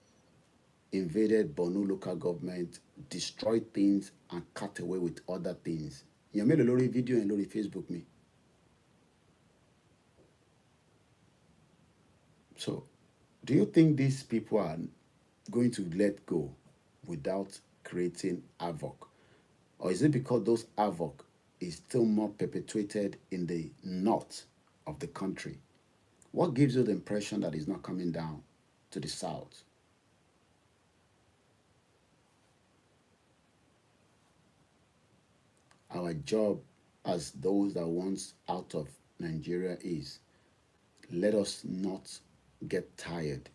invaded Borno local government, destroyed things, and cut away with other things? You made a lot of video and lórí Facebook me. So, do you think these people are going to let go without creating havoc? Or is it because those havoc is still more perpetuated in the north of the country? What gives you the impression that it's not coming down to the south? our job as those that wants out of Nigeria is, let us not get tired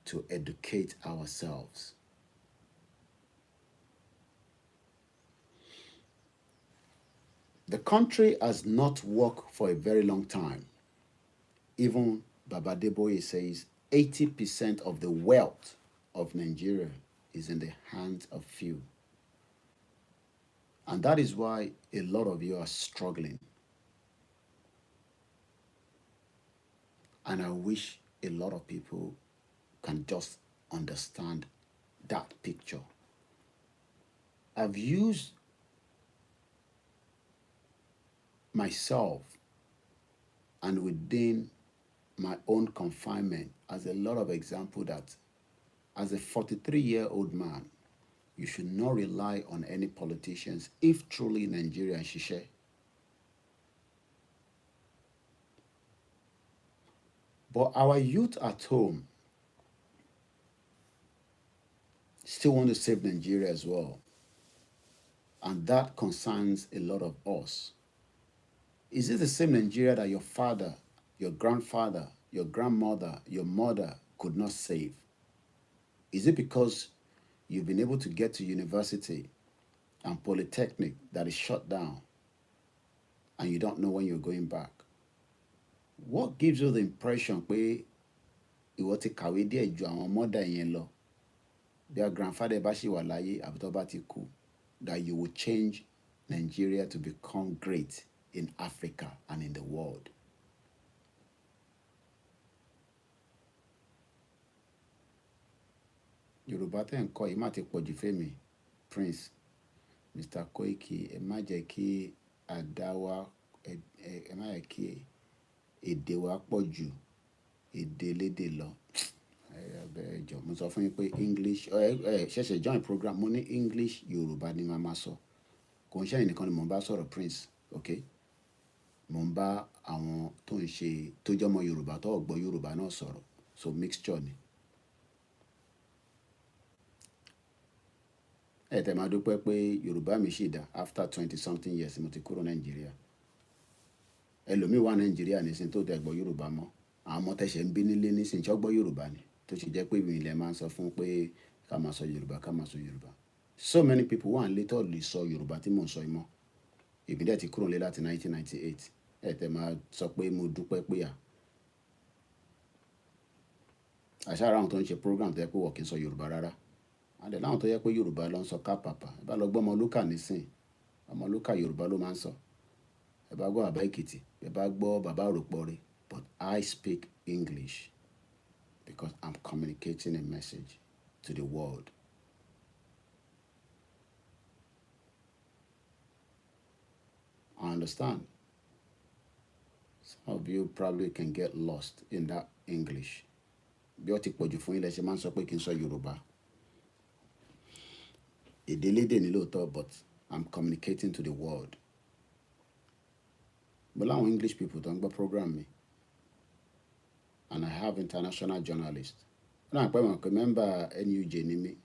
to educate ourselves. The country has not worked for a very long time. Even Baba Deboye says 80% of the wealth of Nigeria is in the hands of few. And that is why a lot of you are struggling. And I wish a lot of people can just understand that picture. I've used myself and within my own confinement as a lot of example that as a 43-year-old man, you should not rely on any politicians if truly Nigeria is shishe. But our youth at home still want to save Nigeria as well. And that concerns a lot of us. Is it the same Nigeria that your father, your grandfather, your grandmother, your mother could not save? Is it because you've been able to get to university and polytechnic that is shut down and you don't know when you're going back? What gives you the impression pé ìwọ ti kàwé díẹ̀ ju àwọn mother yẹn lọ, their grandfather bá ṣì wà láyé àbí tó bá ti kú, that you will change Nigeria to become great in Africa and in the world? Yorùbá tẹ́ ń kọ́ yìí má ti pọ̀jù fẹ́mi, Prince, Mr. Koiki, ẹ má jẹ́ kí àdáwà, ẹ má jẹ́ kí èdè wa pọ̀ ju èdè lédè lọ. Ẹ jọ̀ọ́ mo sọ fún yín pé English ṣẹ̀ṣẹ̀ join program mo ní English Yorùbá ni màá máa sọ. Kò ń ṣẹ̀yìn nìkan ni mò ń bá sọ̀rọ̀, Prince, okay? Mò ń bá àwọn tó ń ṣe tó jẹ́ ọmọ Yorùbá tó gbọ́ Yorùbá náà sọ̀rọ̀, so mixture ni. Ẹ tẹ̀ máa dúpẹ́ pé Yorùbá mi ṣì dá after 20-something years mo ti kúrò Nàìjíríà. Ẹlòmíì wà Nàìjíríà nísìnyí tó tẹ̀ gbọ́ Yorùbá mọ́. Àwọn ọmọ tẹ̀sẹ̀ ń bí nílé nísìnyí tí wọ́n gbọ́ Yorùbá ni, tó ṣe jẹ́ pé ìwé ilẹ̀ máa ń sọ fún pé ká máa sọ Yorùbá, ká máa sọ Yorùbá. So many people wà nílé tó lè sọ Yorùbá tí mò ń sọ yìí mọ́. Èmi dẹ̀ ti kúrò nílé láti 1998. Ẹ tẹ̀ máa sọ pé mo dúpẹ́ pé àṣà ara àwọn tó ń ṣe program tó yẹ pé wọ́n kì í sọ Yorùbá rárá. Àdẹ̀ láwọn tó yẹ pé Yorùbá ló ń sọ kápàpà. Ẹ bá lọ gbọ́ Ọmọlúkà nísìn, Ọmọlúkà Yorùbá ló máa ń sọ. Ẹ bá gbọ́ Bàbá Èkìtì, ẹ bá gbọ́ Bàbá Òròpọ̀re. But I speak English because I'm communicating a message to the world. I understand. Some of you probably can get lost in that English. Bí ó ti pọ̀jù fún yín lẹ ṣe máa ń sọ pé kí n sọ Yorùbá. Èdè lédè ni lóòótọ́, but I'm communicating to the world. Mo láwọn English people tó ń gbọ́ program mi. And I have international journalists. Náà pẹ́ mọ̀ pé member NUJ ni mí,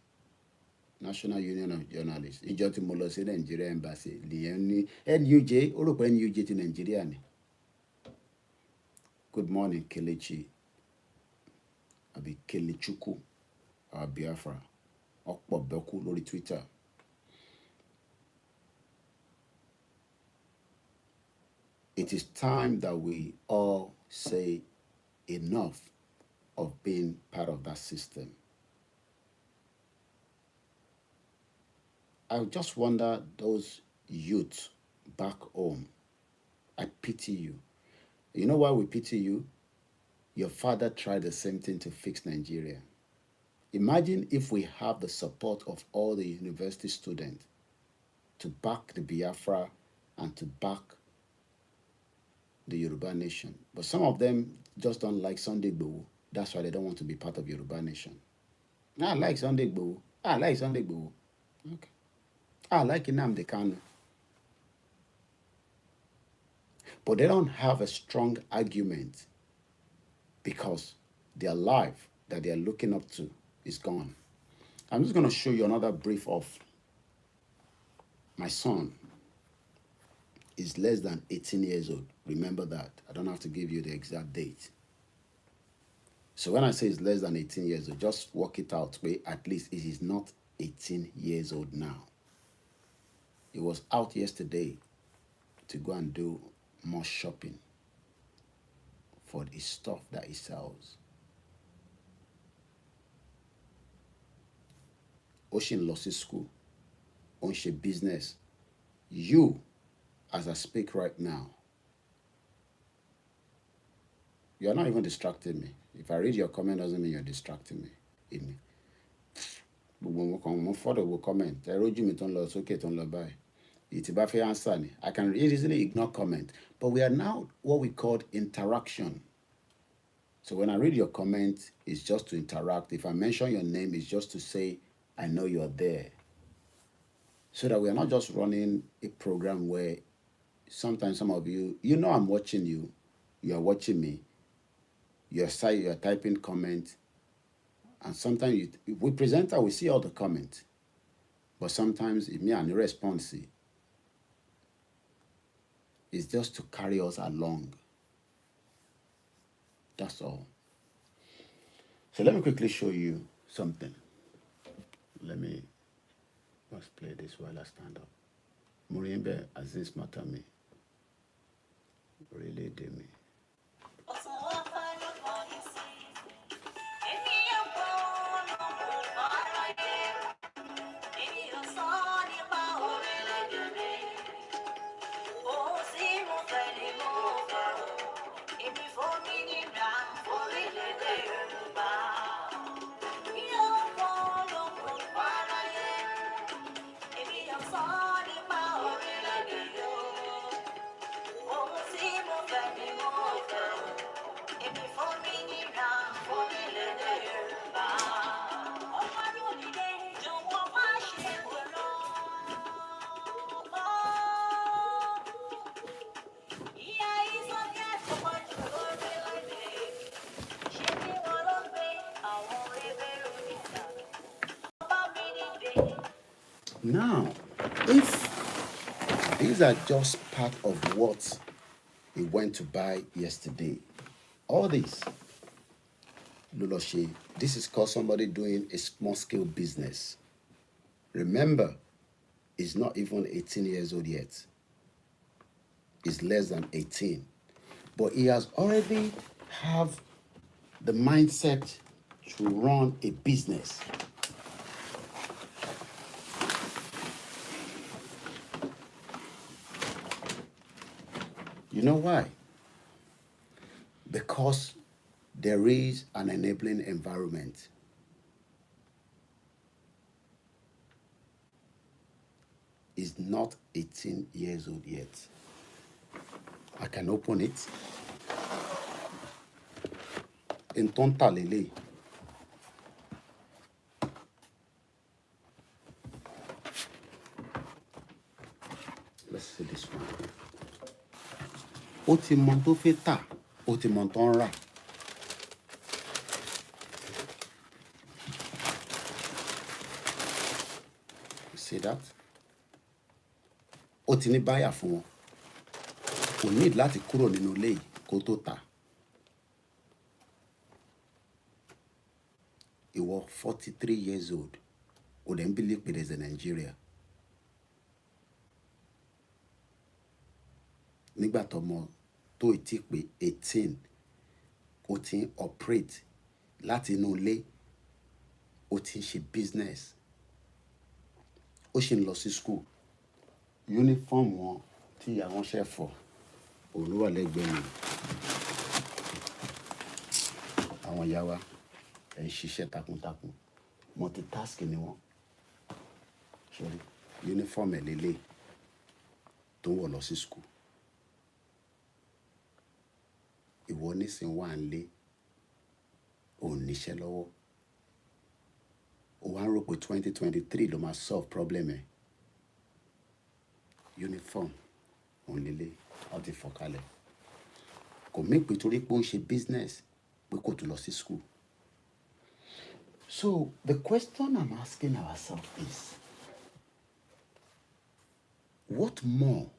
National Union of Journalists. Ìjọ tí mo lọ sí Nigeria Embassy nìyẹn ní NUJ, ó rò pé NUJ ti Nigeria ni. Good morning, Kelechi. Àbí Kelechukwu, our Biafra. Ọ̀pọ̀ bẹ́kú lórí Twitter. It is time that we all say enough of being part of that system. I just wonder those youth back home. I pity you. You know why we pity you? Your father tried the same thing to fix Nigeria. Imagine if we have the support of all the university students to back the Biafra and to back the Yoruba nation. But some of them just don't like Sunday Igboho. That's why they don't want to be part of Yoruba nation. I like Sunday Igboho. I like Sunday Igboho. Okay. I like Nnamdi Kanu. But they don't have a strong argument because their life that they are looking up to is gone. I'm just going to show you another brief of my son. is less than 18 years old. Remember that. I don't have to give you the exact date. So when I say it's less than 18 years old, just work it out. Wait, at least it is not 18 years old now. He was out yesterday to go and do more shopping for the stuff that he sells. Ocean losses school. Ocean business. You, as I speak right now, you're not even distracting me. If I read your comment, doesn't mean you're distracting me. Mo follow will comment. I wrote you on loss, okay, on lo buy. It's about answer. I can easily ignore comment. But we are now what we call interaction. So when I read your comment, it's just to interact. If I mention your name, it's just to say, I know you're there. So that we are not just running a program where sometimes some of you, you know I'm watching you, you're watching me, you're typing comment, and sometimes we presenter, we see all the comments. But sometimes it may not response. It's just to carry us along. That's all. So let me quickly show you something. Let's play this while I stand up. Murimbe Aziz Matami. Really do me. Now, if these are just part of what he went to buy yesterday, all this, Luloshe, this is called somebody doing a small scale business. Remember, he's not even 18 years old yet. He's less than 18. But he has already have the mindset to run a business. You know why? Because there is an enabling environment. He's not 18 years old yet. I can open it. In Tontalele. Let's see this one. Ó ti mọ tó fẹ́ tà, ó ti mọ tó ń rà. See that? Ó ti ní báyà fún wọn. Kò need láti kúrò nínú ilé yìí kó tó tà. Ìwọ 43 years old. Ó dẹ̀ ń believe pé there's a Nigeria. Nígbà tọ́mọ tó ti pé 18, ó ti ń operate láti inú ilé, ó ti ń ṣe business, ó ṣì ń lọ sí school. Uniform wọn tí àwọn ṣe fọ̀ òun ló wà lẹ́gbẹ̀ẹ́ mi. Àwọn ìyá wa ẹ̀ ń ṣiṣẹ́ takuntakun, multitask ni wọ́n. Sorry, uniform ẹ̀ lélẹ̀ tó ń wọ̀ lọ sí school. Ìwọ nísìn wà nílé, ò níṣẹ́ lọ́wọ́. Ó wá ń rò pé 2023 ló máa solve problem ẹ̀. Uniform òun lélẹ̀, ó ti fọ̀ kalẹ̀. Kò mí pé torí pé ó ń ṣe business pé kò tún lọ sí school. So the question I'm asking ourselves is, what more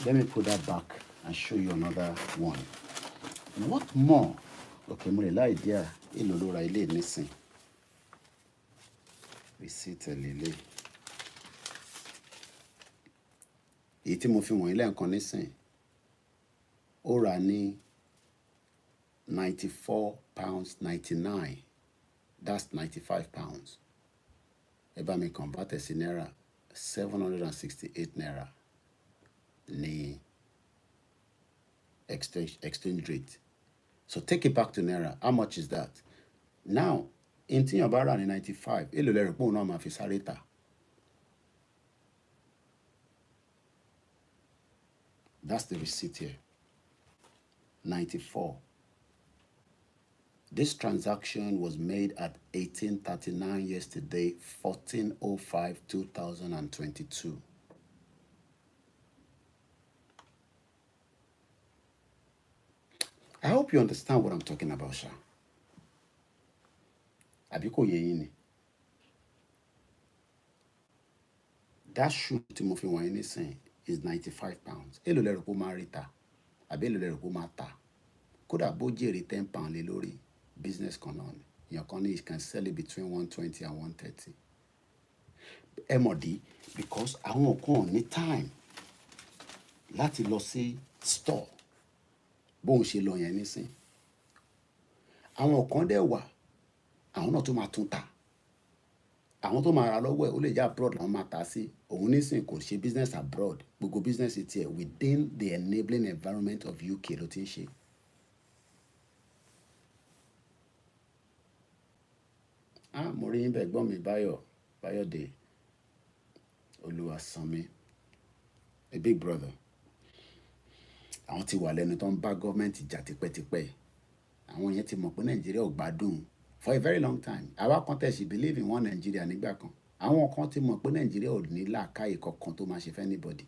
Let me put that back and show you another one. What more? Okay, mo lè láì díà èlò ló ra ilé nísìn. Receipt lélẹ̀. Èyí tí mo fi wọ̀nyí lẹ́ẹ̀kan nísìn, ó rà ní £94.99. That's £95. Ẹ bá mi convert sí náírà, £768 ní exchange rate. So take it back to naira. How much is that? Now, in tíyàn bá rà ní 95, èlò lẹ rò pé òun náà máa fi sáré tà? That's the receipt here. 94. This transaction was made at 18:39 yesterday, 14/05/2022. I hope you understand what I'm talking about, Sha. Àbí kò yé yín ni? That shoe tí mo fi wọ̀nyí nísìn is £95. Èlò lẹ rò pé ó máa rí tà? Àbí èlò lẹ rò pé ó máa tà? Kódà bó jèrè £10 lé lórí, business kan náà ni. Èèyàn kan ní you can sell it between 120 and 130. Ẹ mọ̀ dí, because àwọn kan ò ní time láti lọ sí store bóun ṣe lọ yẹn nísìn. Àwọn kan dẹ̀ wà, àwọn náà tó máa tún tà. Àwọn tó máa ra lọ́wọ́ ẹ̀ ó lè jẹ́ abroad làwọn máa tà sí. Òun nísìn kò ṣe business abroad. Gbogbo business tiẹ̀ within the enabling environment of UK ló ti ń ṣe. Mo rí yín bẹ́ẹ̀ gbọ́n mi Báyọ̀dé Olúwasanmi, a big brother. Àwọn ti wà lẹ́nu tó ń bá gọ́ọ̀mẹ̀ntì jà tipẹ́tipẹ́. Àwọn yẹn ti mọ̀ pé Nàìjíríà ò gbádùn for a very long time. Àwa kan tẹ̀sí believe in one Nigeria nígbà kan. Àwọn kan ti mọ̀ pé Nàìjíríà ò ní làákàyè kankan tó máa ṣe fẹ́ anybody.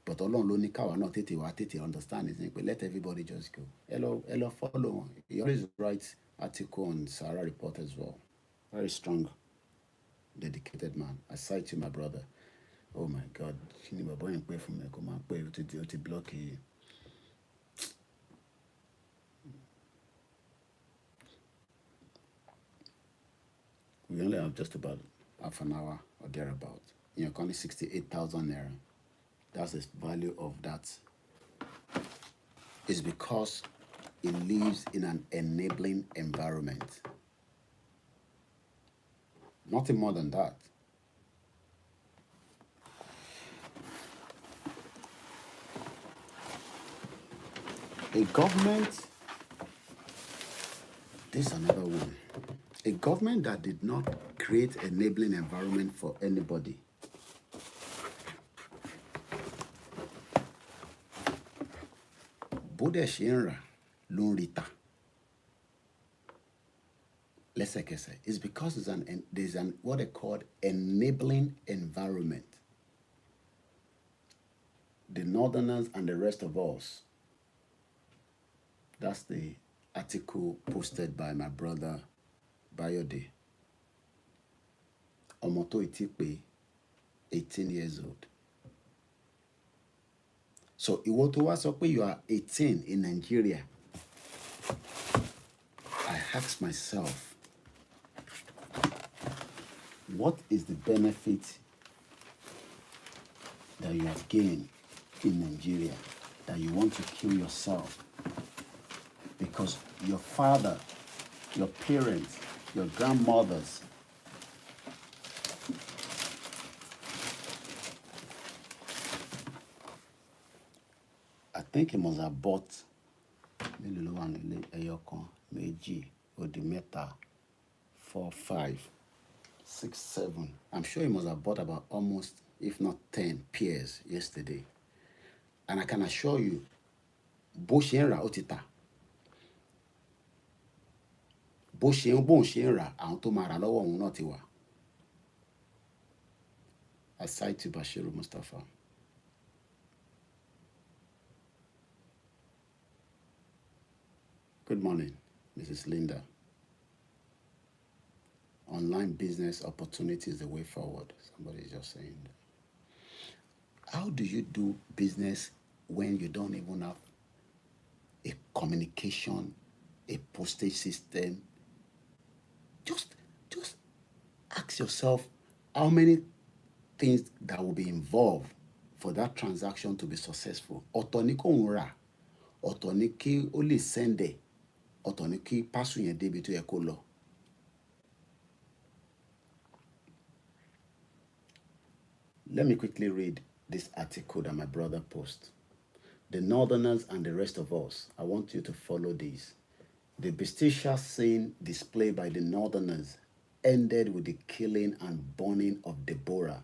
But Ọlọ́run ló ní káwa náà tètè understand it. Pé let everybody just go. Ẹ lọ follow wọn. He always writes article on Sahara Report as well. Very strong, dedicated man. Aside to my brother. Oh my God. Kí ni bàbá yẹn pè fún mi? Kò máa pè ó ti block yìí. We only have just about half an hour or thereabout. You're only 68,000 naira. That's the value of that. It's because it lives in an enabling environment. Nothing more than that. A government, this is another one. A government that did not create enabling environment for anybody. Bó dẹ̀ ṣe ń rà ló ń rí tà. Lẹ́sẹ̀kẹsẹ̀. It's because there's an what they call enabling environment. The Northerners and the rest of us. That's the article posted by my brother Bayode. Ọmọ tó ti pé 18 years old. So ìwọ tó wá sọ pé you are 18 in Nigeria. I ask myself, what is the benefit that you have gained in Nigeria that you want to kill yourself? Because your father, your parents, your grandmothers, I think he must have bought méjì, odi mẹ́ta, 4, 5, 6, 7. I'm sure he must have bought about almost, if not 10 pairs yesterday. And I can assure you, bó ṣe ń rà ó ti tà. Bóun ṣe ń rà, àwọn tó máa rà lọ́wọ́ òun náà ti wà. Aside to Bashiru Mustafa. Good morning, Mrs. Linda. Online business opportunity is the way forward. Somebody is just saying that. How do you do business when you don't even have a communication, a postage system? Just just ask yourself how many things that will be involved for that transaction to be successful. Ọ̀tọ̀ ni kó ń rà, ọ̀tọ̀ ni kí ó lè send ẹ̀, ọ̀tọ̀ ni kí pásù yẹn débi tó yẹ kó lọ. Let me quickly read this article that my brother posted. The Northerners and the rest of us, I want you to follow this. The bestial scene displayed by the Northerners ended with the killing and burning of Deborah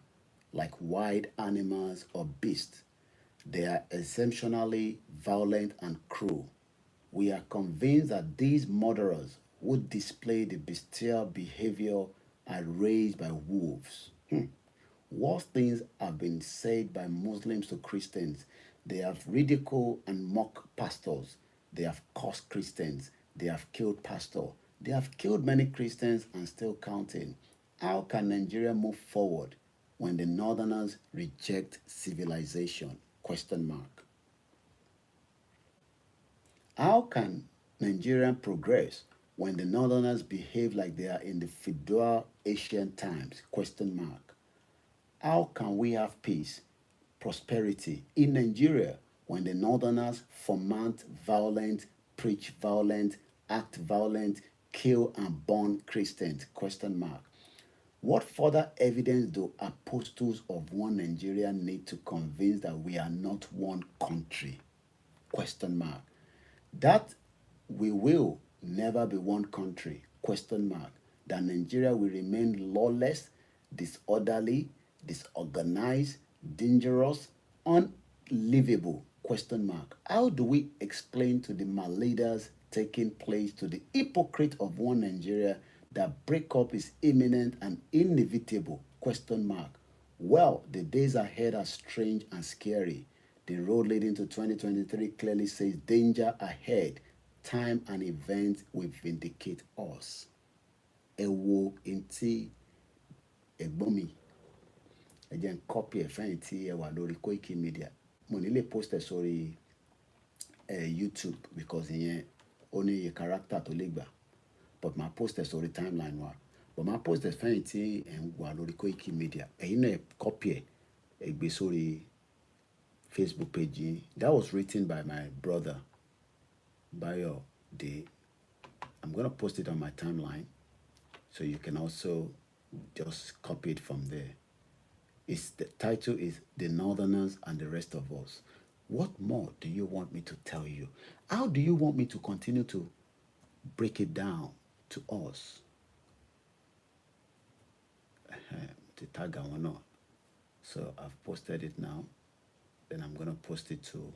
like wild animals or beasts. They are exceptionally violent and cruel. We are convinced that these murderers who display the bestial behavior are raised by wolves. Worse things have been said by Muslims to Christians. They have ridiculed and mocked pastors. They have cursed Christians. They have killed pastors. They have killed many Christians and still counting. How can Nigeria move forward when the Northerners reject civilization? Question mark. How can Nigeria progress when the Northerners behave like they are in the feudal ancient times? Question mark. How can we have peace, prosperity in Nigeria when the Northerners foment violence, preach violence, act violent, kill and burn Christians? Question mark. What further evidence do apostles of one Nigeria need to convince that we are not one country? Question mark. That we will never be one country? Question mark. That Nigeria will remain lawless, disorderly, disorganized, dangerous, unlivable? Question mark. How do we explain to the malleaders taking place, to the hypocrite of one Nigeria, that breakup is imminent and inevitable? Question mark. Well, the days ahead are strange and scary. The road leading to 2023 clearly says danger ahead. Time and events will vindicate us. Ẹ wo ntí ẹ̀gbọ́n mi, ẹ jẹ́ n copy ẹ̀ fẹ́yìn tí ẹ wà lórí Koikimedia. Mo ní lè post ẹ̀ sórí YouTube because ìyẹn ó ní iye character tó lè gbà. But my post ẹ̀ sórí timeline wa. But my post ẹ̀ fẹ́yìn tí ẹ̀ ń wà lórí Koikimedia. Ẹ̀yin náà copy ẹ̀ ẹ gbé sórí Facebook page. That was written by my brother, Bayo D. I'm going to post it on my timeline so you can also just copy it from there. The title is The Northerners and the Rest of Us. What more do you want me to tell you? How do you want me to continue to break it down to us? To tag one on. So I've posted it now. Then I'm going to post it to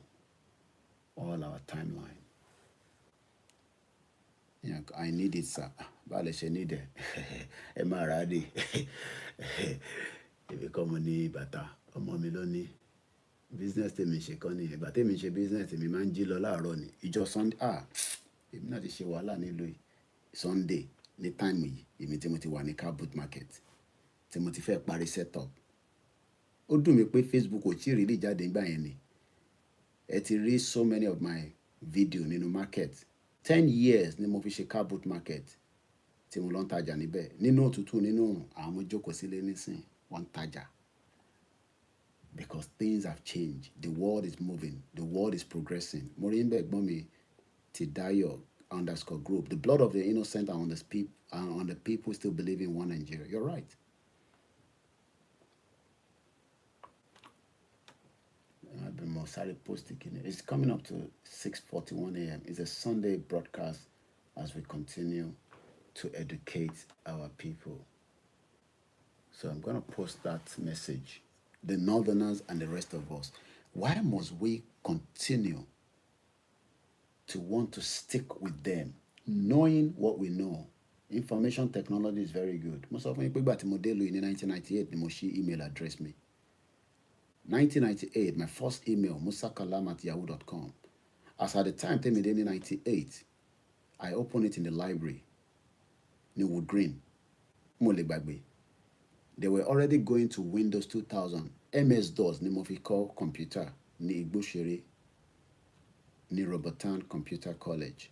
all our timeline. Yeah, I need it, sir. But I need it. Am I ready? If you come on the bata, ọmọ business tèmi ṣe kọ́ ni. Ìgbà tèmi ṣe business tèmi máa ń jí lọ láàárọ̀ ni. Ìjọ Sunday, èmi náà ti ṣe wàhálà nílùú yìí. Sunday ní time yìí, èmi tí mo ti wà ní car boot market, tí mo ti fẹ́ parí setup. Ó dùn mí pé Facebook ò tí ì really jáde nígbà yẹn ni. Ẹ ti rí so many of my video nínú market. 10 years ni mo fi ṣe car boot market tí mo lọ ń tajà níbẹ̀. Nínú òtútù, nínú òrùn, àwọn ọmọ jókòó sílé nísìn, wọ́n ń tajà. Because things have changed. The world is moving. The world is progressing. Mo rí níbẹ̀ gbọ́n mi Tidayo _group. The blood of the innocent and on the people still believe in one Nigeria. You're right. It's coming up to 6:41 a.m. It's a Sunday broadcast as we continue to educate our people. So I'm going to post that message. The Northerners and the rest of us. Why must we continue to want to stick with them, knowing what we know? Information technology is very good. Most of my people in 1998, ni mo ṣí email address me. 1998, my first email, musakalam@yahoo.com. As at the time, 1998, I opened it in the library, New Wood Green, Molebagbe. They were already going to Windows 2000. MS-DOS ni mo fi kọ́ computer ní Igbóṣeré ní Robertson Computer College.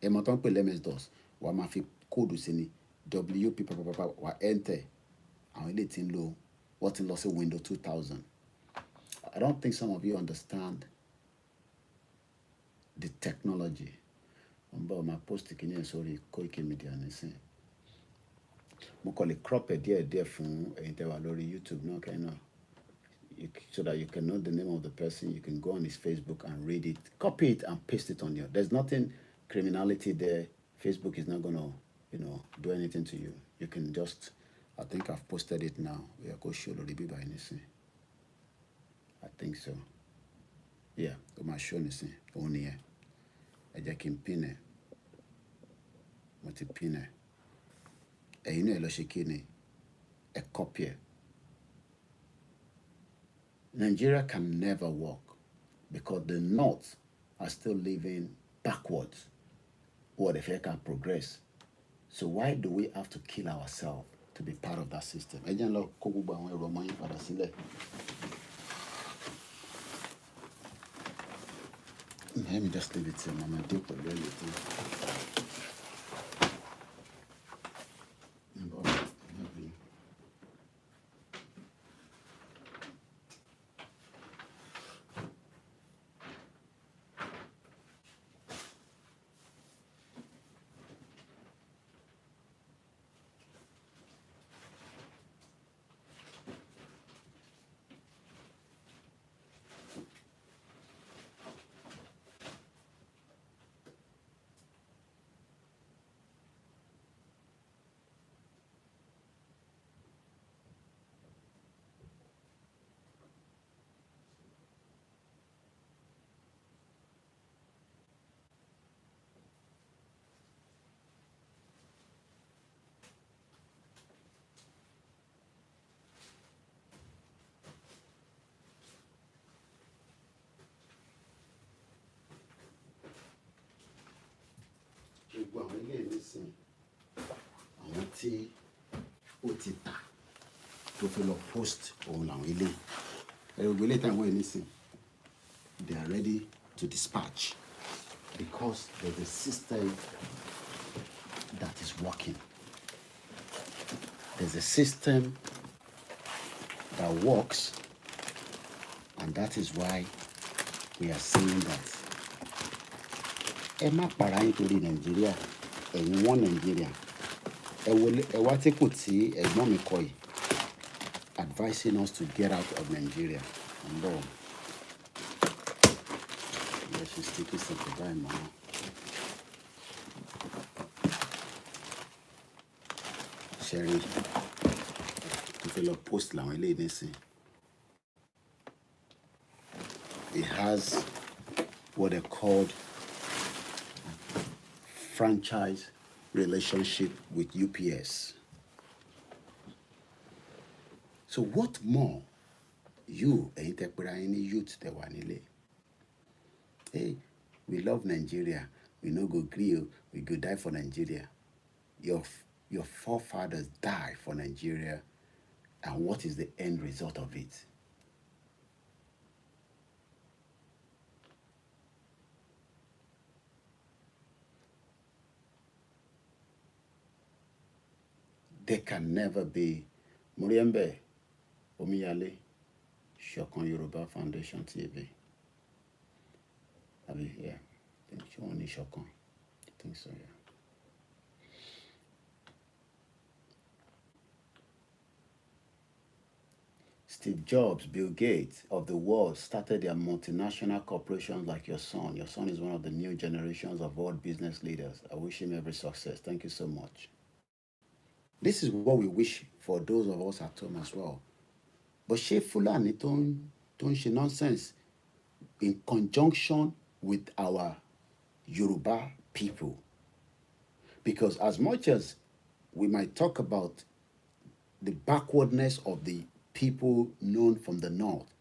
Ẹ mọ̀ tán pè MS-DOS, wà á máa fi kóòdù sí ni WP pàpàpàpà wà enter. Àwọn ilé tí ń lo wọ́n ti lọ sí Windows 2000. I don't think some of you understand the technology. Wọ́n bá ọmọ post kìíní ẹ̀ sórí Koikimedia nísìnyí. Mo kàn lè crop ẹ̀ díẹ̀ fún ẹ̀yin tẹ́ wà lórí YouTube náà kẹ́yìn náà. So that you can know the name of the person, you can go on his Facebook and read it, copy it and paste it on you. There's nothing criminality there. Facebook is not gonna, do anything to you. You can just, I think I've posted it now. We are going to show the by anything. I think so. Yeah, I'm going to show anything. Only here. I just can pin it. What a pin it. And you know, a copy. Nigeria can never work because the North are still living backwards or if they can progress. So why do we have to kill ourselves to be part of that system? Let me just leave it here. I'm going to deep with it. Gbogbo àwọn ilé ìnísìn àwọn tí ó ti tà tó fi lọ post òun làwọn ilé gbogbo ilé táwọn ìnísìn they are ready to dispatch because there's a system that is working. There's a system that works, and that is why we are saying that ẹ má para yín torí Nàìjíríà, ẹ̀yin wọ́n Nàìjíríà. Ẹ wá tí kò tí ẹ̀gbọ́n mi kọ yìí advising us to get out of Nigeria. Yeah, she's taking something by mama. Sherry, to fill up post làwọn eléyìí nísìn. It has what they called franchise relationship with UPS. So what more you any youth that were nílé? Hey, we love Nigeria. We no go gree. We go die for Nigeria. Your forefathers died for Nigeria, and what is the end result of it? There can never be Muriembe Omiyale Shokon Yòrùbá Foundation TV. I mean, yeah, I think she only Shokon. I think so, yeah. Steve Jobs, Bill Gates of the world started their multinational corporations like your son. Your son is one of the new generations of world business leaders. I wish him every success. Thank you so much. This is what we wish for those of us at home as well. But ṣé Fulani tó ń ṣe nonsense in conjunction with our Yòrùbá people? Because as much as we might talk about the backwardness of the people known from the north,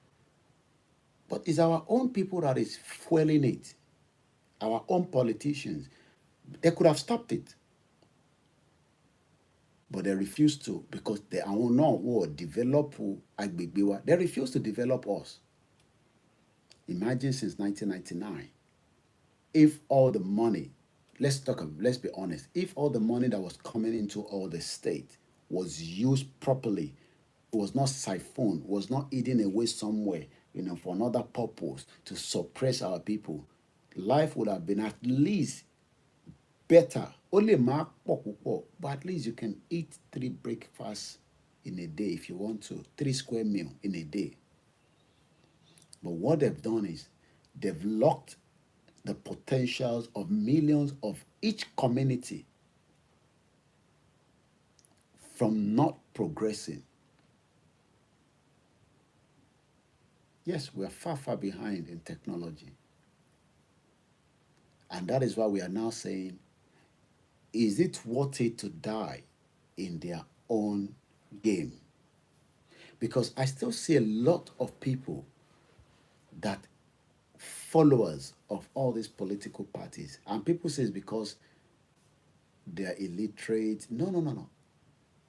but it's our own people that is fueling it. Our own politicians. They could have stopped it. but they refuse to because they are not develop agbègbè wa. They refuse to develop us. Imagine since 1999, if all the money, let's be honest, if all the money that was coming into all the state was used properly, it was not siphoned, was not eaten away somewhere, for another purpose to suppress our people, life would have been at least better. Only mark pọ̀, but at least you can eat 3 breakfasts in a day if you want to, 3 square meal in a day. But what they've done is they've locked the potentials of millions of each community from not progressing. Yes, we are far, far behind in technology. And that is why we are now saying, is it worth it to die in their own game? Because I still see a lot of people that followers of all these political parties, and people say it's because they are illiterate. No.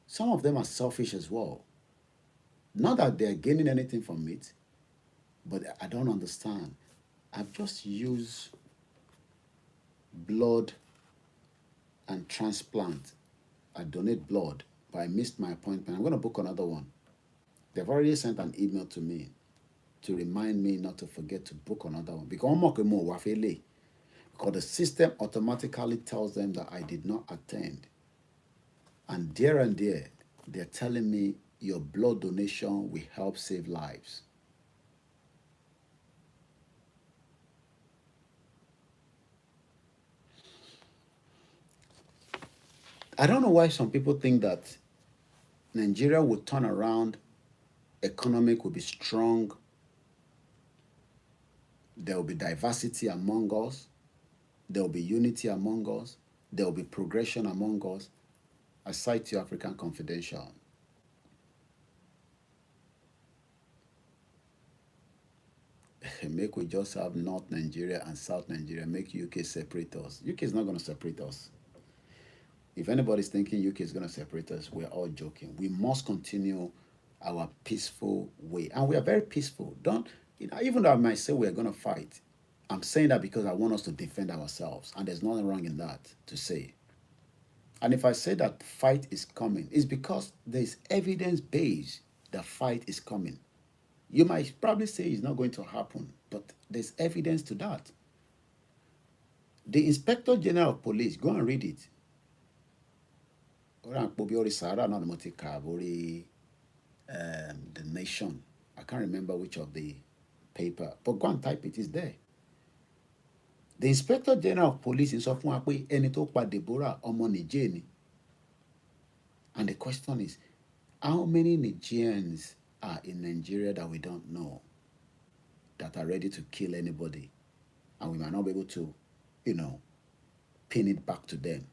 Some of them are selfish as well. Not that they're gaining anything from it, but I don't understand. I've just used blood and transplant. I donate blood, but I missed my appointment. I'm going to book another one. They've already sent an email to me to remind me not to forget to book another one. Because the system automatically tells them that I did not attend. And there, they're telling me your blood donation will help save lives. I don't know why some people think that Nigeria will turn around, economic will be strong, there will be diversity among us, there will be unity among us, there will be progression among us. I cite you African Confidential. Make we just have North Nigeria and South Nigeria, make UK separate us. UK is not going to separate us. If anybody's thinking UK is going to separate us, we're all joking. We must continue our peaceful way. And we are very peaceful. Even though I might say we're going to fight, I'm saying that because I want us to defend ourselves. And there's nothing wrong in that to say. And if I say that fight is coming, it's because there's evidence based that fight is coming. You might probably say it's not going to happen, but there's evidence to that. The Inspector General of Police, go and read it. The Nation. I can't remember which of the paper, but go and type it, it's there. The Inspector General of Police is often ẹni tó pa Deborah ọmọ Niger ni. And the question is, how many Nigerians are in Nigeria that we don't know that are ready to kill anybody? And we might not be able to, pin it back to them.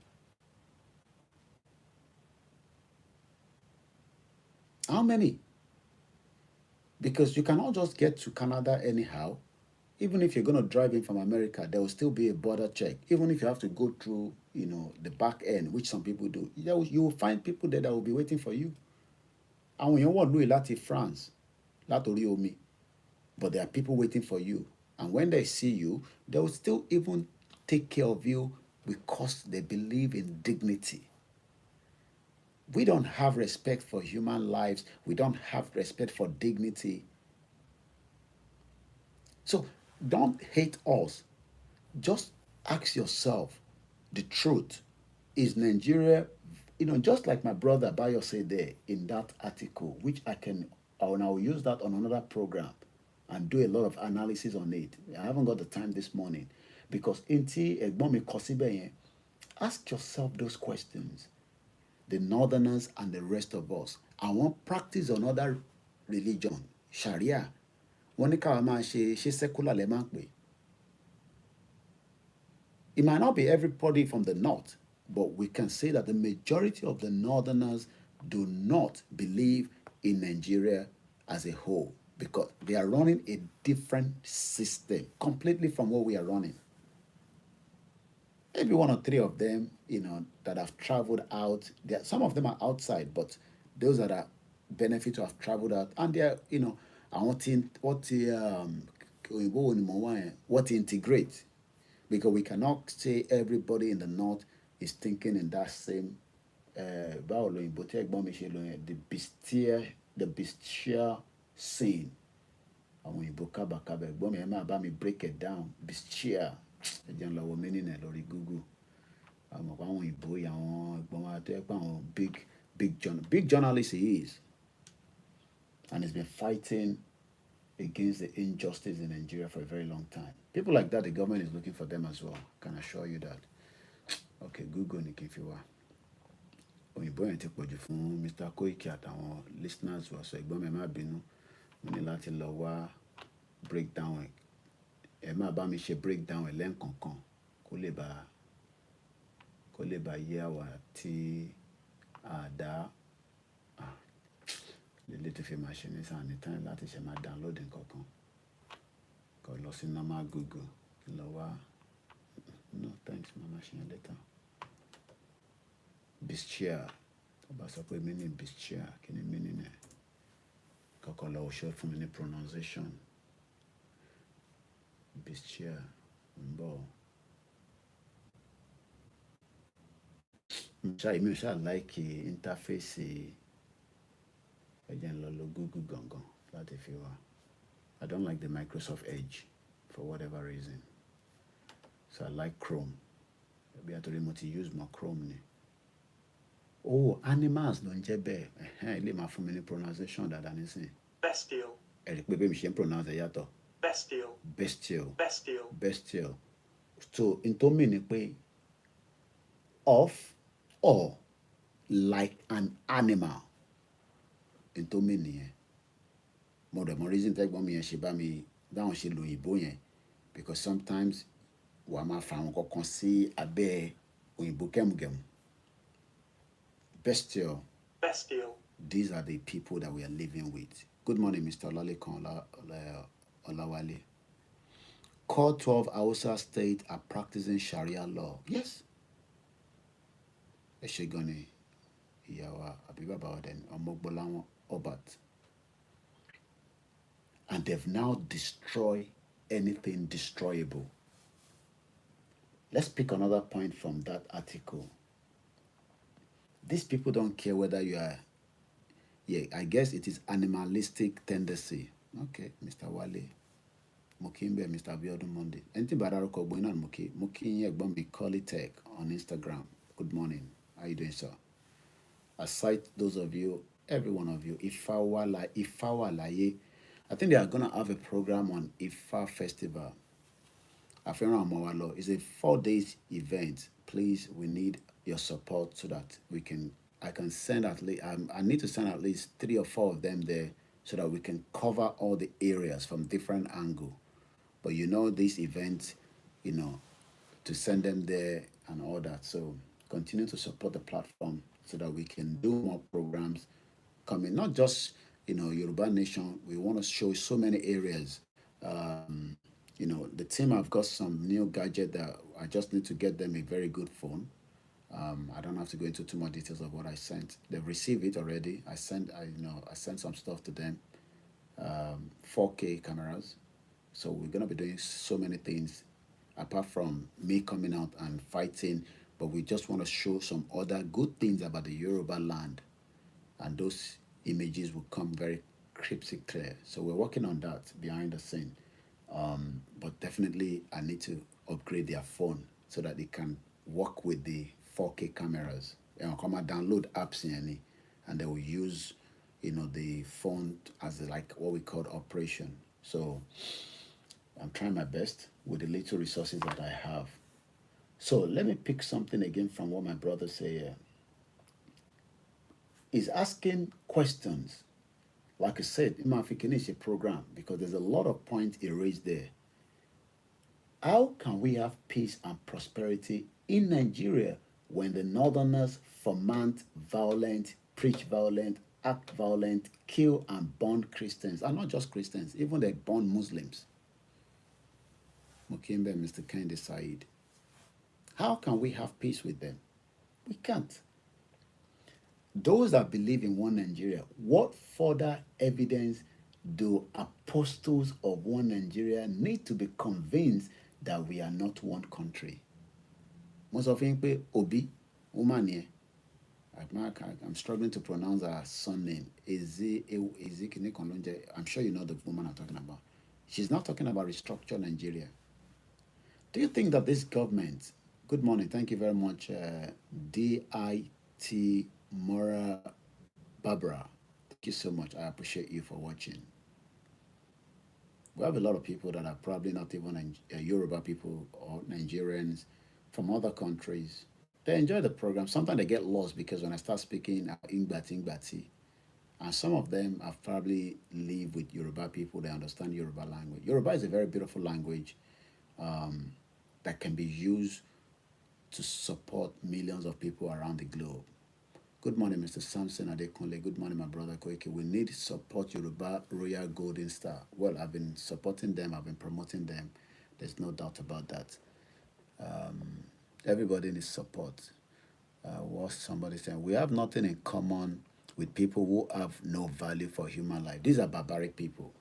How many? Because you cannot just get to Canada anyhow. Even if you're going to drive in from America, there will still be a border check. Even if you have to go through, the back end, which some people do, you will find people there that will be waiting for you. And when you want to do it, France, látorí omi, but there are people waiting for you. And when they see you, they will still even take care of you because they believe in dignity. We don't have respect for human lives. We don't have respect for dignity. So don't hate us. Just ask yourself the truth. Is Nigeria, just like my brother Bayo said there in that article, which I will use that on another program and do a lot of analysis on it. I haven't got the time this morning because ask yourself those questions. The Northerners and the rest of us. I want practice another religion, Sharia. Wọ́n ní káwa máa ṣe secular lẹ máa ń pè. It might not be everybody from the north, but we can say that the majority of the Northerners do not believe in Nigeria as a whole because they are running a different system completely from what we are running. Maybe one or three of them, that have traveled out. Some of them are outside, but those that are benefit to have traveled out, and they're, I want to what integrate, because we cannot say everybody in the north is thinking in that same báwo lóyìnbó tí ẹ̀gbọ́n mi ṣe lò yẹn, the bestial sin. Àwọn òyìnbó kábàkábà ẹ̀gbọ́n mi ẹ máa bá mi break it down. Bestial ẹ jẹun lọ́wọ́ mi nínú ẹ̀ lórí Google. Àwọn ọ̀pọ̀ àwọn òyìnbó yìí, àwọn ẹ̀gbọ́n wa tó yẹ pé àwọn big journalist he is, and he's been fighting against the injustice in Nigeria for a very long time. People like that, the government is looking for them as well. I can assure you that. Okay, Google ni kí n fi wá. Òyìnbó yẹn ti pọ̀jù fún Mr. Koiki àtàwọn listeners wa, so ẹ̀gbọ́n mi ẹ má bínú. Mo ní láti lọ wá breakdown ẹ̀. Ẹ má bá mi ṣe breakdown ẹ̀ lẹ́ǹkankan kó lè bá yé àwa tí àdá lè ti fi máa ṣe ní sáà ní time láti ṣe máa download nǹkankan. Kó lọ sí normal Google kí lọ wá. No thanks, mama ṣe yẹn later. Bestial. Tó bá sọ pé meaning bestial, kí ni meaning ẹ̀? Kọ́kọ́ lọ show fún mi ní pronunciation. Bestial. Ń bọ̀. Mi ò ṣáà like interface ẹ̀jẹ̀ ń lọ lo Google gangan láti fi wá. I don't like the Microsoft Edge for whatever reason. So I like Chrome. Bí àtòrí mo ti use more Chrome ni. Oh, animals ló ń jẹ́ bẹ́ẹ̀. Ilé máa fún mi ní pronunciation dáadáa nísìnyí. Bestial. Ẹ̀rí pé bí mi ṣe ń pronounce ẹ̀ yàtọ̀. Bestial. Bestial. Bestial. Bestial. So in tó mean ni pé of or like an animal. In tó mean nìyẹn. Mo dẹ̀ mọ reason tẹ́gbọ́n mi yẹn ṣe bá mi dáhùn ṣe lo òyìnbó yẹn, because sometimes wàá máa fa àwọn kankan sí abẹ́ òyìnbó kẹ́mùgẹ̀mù. Bestial. Bestial. These are the people that we are living with. Good morning, Mr. Lalekan Olawale. Core 12 Hausa states are practicing Sharia law. Yes. Ẹ ṣé gan ni ìyá wa àbí bàbá wa dẹ̀ Ọmọgbọ́láwọn Obat. And they've now destroyed anything destroyable. Let's pick another point from that article. These people don't care whether you are, I guess it is animalistic tendency. Okay, Mr. Wale. Mokimbe, Mr. Abiodun Monday. Anything but Aroko Buinan Moki. Moki Yegbombi Colitech on Instagram. Good morning. How you doing, sir? I cite those of you, every one of you. Ifawalaye. I think they are going to have a program on Ifa Festival. Afẹ́ràn Amawalo is a 4-day event. Please, we need your support so that I can send at least, I need to send at least 3 or 4 of them there so that we can cover all the areas from different angles. But this event, to send them there and all that. So continue to support the platform so that we can do more programs coming. Not just, Yòrùbá Nation. We want to show so many areas. The team have got some new gadget that I just need to get them a very good phone. I don't have to go into too much details of what I sent. They've received it already. I sent some stuff to them. 4K cameras. So we're gonna be doing so many things apart from me coming out and fighting. But we just want to show some other good things about the Yoruba land, and those images will come very cryptic clear. So we're working on that behind the scene. But definitely I need to upgrade their phone so that they can work with the 4K cameras. Come and download apps and they will use the phone as like what we call operation. So I'm trying my best with the little resources that I have. So let me pick something again from what my brother say here. He's asking questions. Like I said, Imam is a program because there's a lot of points erased there. How can we have peace and prosperity in Nigeria when the Northerners foment violent, preach violent, act violent, kill and burn Christians? And not just Christians, even they burn Muslims. Mukimbe, Mr. Kendi Said. How can we have peace with them? We can't. Those that believe in one Nigeria, what further evidence do apostles of one Nigeria need to be convinced that we are not one country? Most of you pé Obi, woman here. I'm struggling to pronounce her son name. I'm sure you know the woman I'm talking about. She's not talking about restructure Nigeria. Do you think that this government, good morning, thank you very much, DIT Mora Barbara, thank you so much. I appreciate you for watching. We have a lot of people that are probably not even Yoruba people or Nigerians from other countries. They enjoy the program. Sometimes they get lost because when I start speaking Ingbati, and some of them have probably lived with Yoruba people, they understand Yoruba language. Yoruba is a very beautiful language that can be used to support millions of people around the globe. Good morning, Mr. Samson Adekunle. Good morning, my brother Koiki. We need to support Yoruba Royal Golden Star. Well, I've been supporting them. I've been promoting them. There's no doubt about that. Everybody needs support. What somebody said, we have nothing in common with people who have no value for human life. These are barbaric people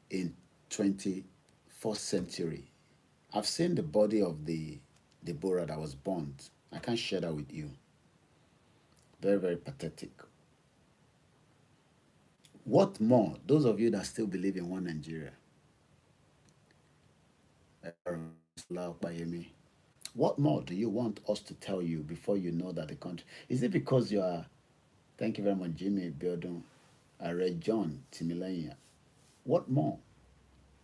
in 21st century. I've seen the body of the Deborah that was burned. I can't share that with you. Very, very pathetic. What more? Those of you that still believe in one Nigeria. What more do you want us to tell you before you know that the country... Is it because you are... Thank you very much, Jimmy Biodun. I read John Timilania. What more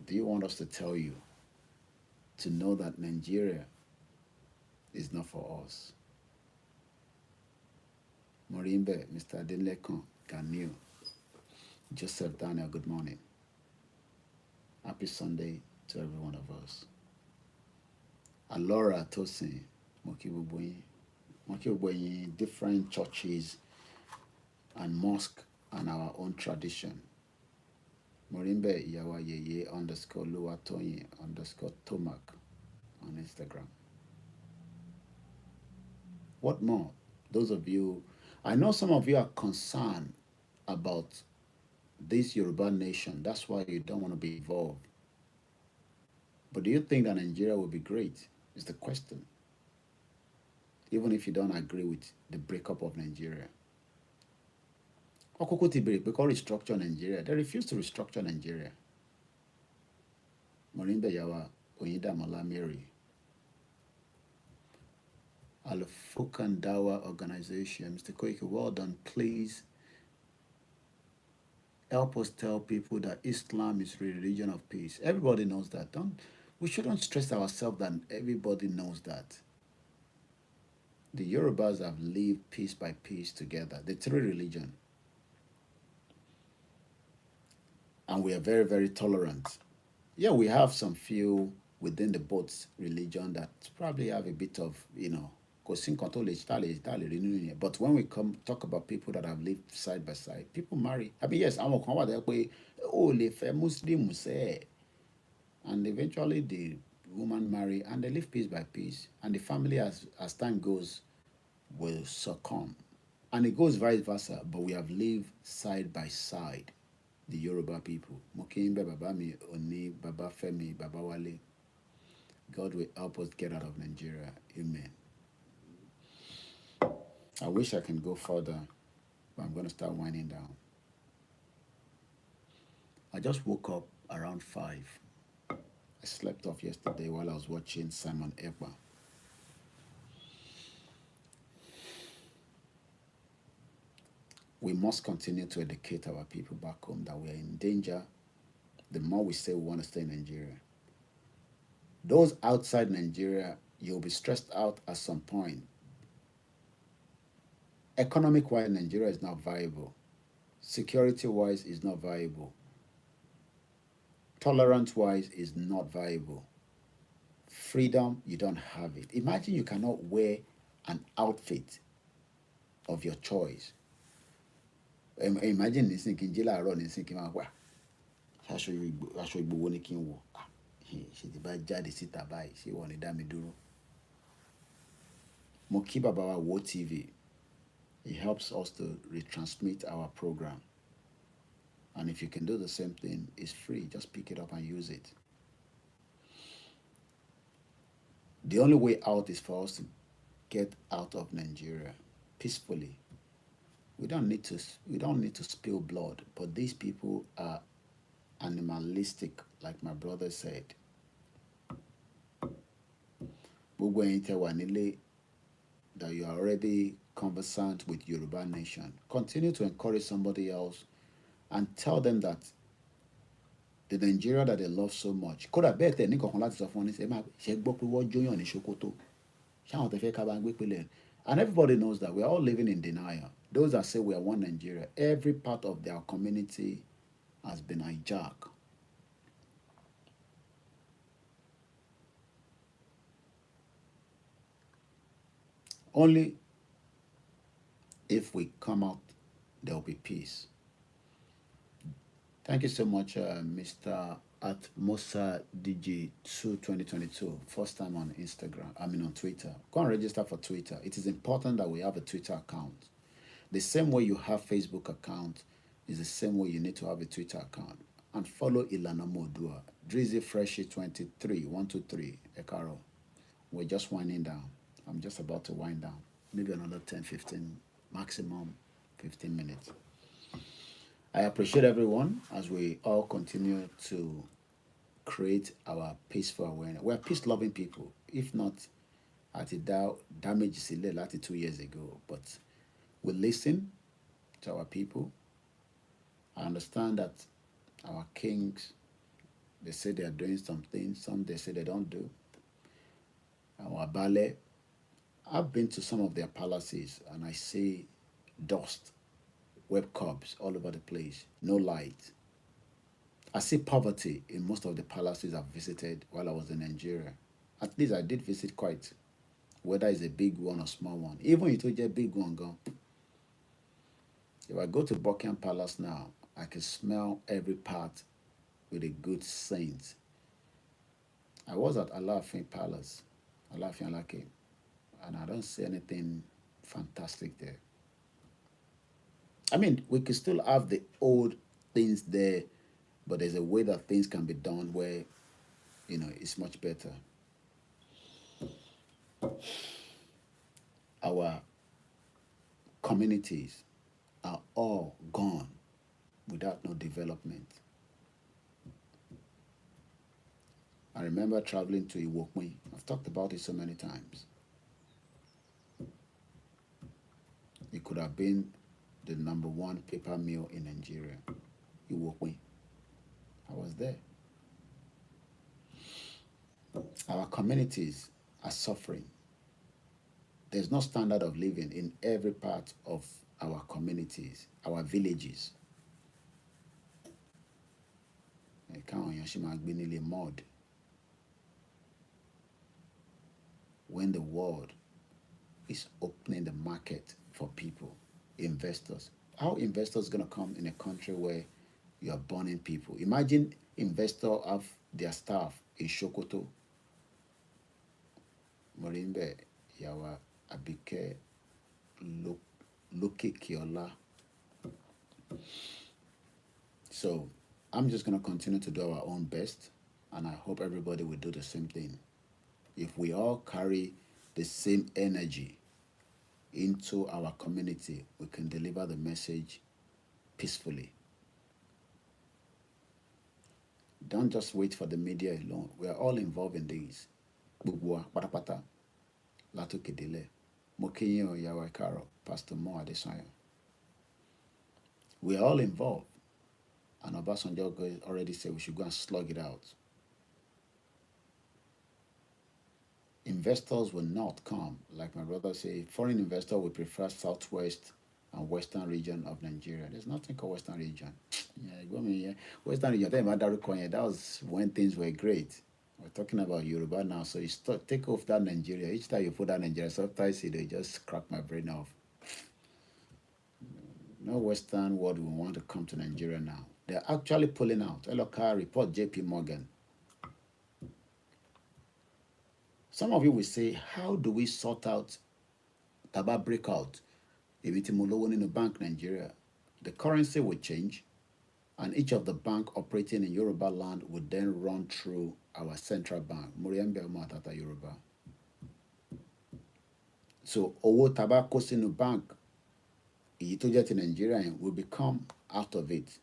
do you want us to tell you to know that Nigeria is not for us? Morimbe, Mr. Adelekon, Ganil, Joseph Daniel, good morning. Happy Sunday to every one of us. Alora Tosin, Mokibubuyin, different churches and mosque and our own tradition. Morimbe Iyawa Yeye _ Luwatoyin _ Tomac on Instagram. What more? Those of you, I know some of you are concerned about this Yoruba nation. That's why you don't want to be involved. But do you think that Nigeria will be great? Is the question. Even if you don't agree with the breakup of Nigeria. Restructure Nigeria. They refuse to restructure Nigeria. Morimbe Yawa Oyindamola Mary. Al-Fukan Dawa Organization. Mr. Koiki, well done. Please help us tell people that Islam is a religion of peace. Everybody knows that. We shouldn't stress ourselves that everybody knows that. The Yorubas have lived piece by piece together. The three religions. And we are very, very tolerant. Yeah, we have some few within the both religion that probably have a bit of, but when we come talk about people that have lived side by side, people marry. I mean, yes, I'm Muslim say, and eventually the woman marry and they live piece by piece, and the family as time goes will succumb, and it goes vice versa. But we have lived side by side. The Yoruba people. Mokimbe Babami, Oni, Baba Femi, Baba Wale. God will help us get out of Nigeria. Amen. I wish I can go further, but I'm going to start winding down. I just woke up around 5. I slept off yesterday while I was watching Simon Ekpa. We must continue to educate our people back home that we are in danger. The more we say we want to stay in Nigeria. Those outside Nigeria, you'll be stressed out at some point. Economic-wise, Nigeria is not viable. Security-wise, is not viable. Tolerance-wise, is not viable. Freedom, you don't have it. Imagine you cannot wear an outfit of your choice. Imagine this thinking, Jila Ron is thinking, wow, I'll show you one king war. She did buy Jadi Sita by, she wanted Dami Duro. Mo kí bàbá wa Wo TV. It helps us to retransmit our program. And if you can do the same thing, it's free. Just pick it up and use it. The only way out is for us to get out of Nigeria peacefully. We don't need to spill blood, but these people are animalistic, like my brother said. Gbogbo ẹ̀yin tẹ́ wà nílé that you are already conversant with Yoruba Nation, continue to encourage somebody else and tell them that the Nigeria that they love so much. Kódà bẹ́ẹ̀ tẹ̀ ní kankan láti sọ fún wọn ní sẹ́ máa ṣe gbọ́ pé wọ́n jóyàn ní Sokoto. Ṣáwọn tẹ fẹ́ ká bá ń gbé pélé. And everybody knows that we are all living in denial. Those that say we are one Nigeria, every part of their community has been hijacked. Only if we come out, there will be peace. Thank you so much, Mr. at Mosa DG 2022. First time on Instagram, on Twitter. Go and register for Twitter. It is important that we have a Twitter account. The same way you have Facebook account is the same way you need to have a Twitter account. And follow Ilana Modua. Drizzy Freshie 23, 123, Ekaro. We're just winding down. I'm just about to wind down. Maybe another 10, 15, maximum 15 minutes. I appreciate everyone as we all continue to create our peaceful awareness. We're peace-loving people. If not, at the damage is 2 years ago. But we listen to our people. I understand that our kings, they say they are doing something. Some they say they don't do. Our ballet, I've been to some of their palaces and I see dust, web cobs all over the place, no light. I see poverty in most of the palaces I've visited while I was in Nigeria. At least I did visit quite, whether it's a big one or small one. Even if it's a big one, go. If I go to Buckingham Palace now, I can smell every part with a good scent. I was at Alafin Palace, Alafin Alake, and I don't see anything fantastic there. I mean, we could still have the old things there, but there's a way that things can be done where, it's much better. Our communities are all gone without no development. I remember traveling to Iwokwe. I've talked about it so many times. It could have been the #1 paper mill in Nigeria. Iwokwe. I was there. Our communities are suffering. There's no standard of living in every part of our communities, our villages. Mud. When the world is opening the market for people, investors. How investors going to come in a country where you are burning people? Imagine investors have their staff in Sokoto, Morimbe, Yawa, Abike, Loke Kiola. So I'm just going to continue to do our own best, and I hope everybody will do the same thing. If we all carry the same energy into our community, we can deliver the message peacefully. Don't just wait for the media alone. We are all involved in these. Bugwa, patapata, Lato Kedile, Mokinyo Yawakaro, Pastor Mo Adesayo. We are all involved. And Obasanjo already said we should go and slug it out. Investors will not come. Like my brother said, foreign investor will prefer southwest and western region of Nigeria. There's nothing called western region. Western region, that was when things were great. We're talking about Yòrùbá now, so you take off that Nigeria. Each time you put that Nigeria, sometimes they just crack my brain off. No Western world will want to come to Nigeria now. They're actually pulling out. LOK report JP Morgan. Some of you will say, how do we sort out Taba breakout, èmi tí mo lówó nínú bank Nigeria, the currency will change, and each of the bank operating in Yoruba land would then run through our central bank. Moriambe Omo Atata Yoruba. So owó taba kó sínú bank, èyí tó jẹ́ ti Nigeria yẹn, will become out of it.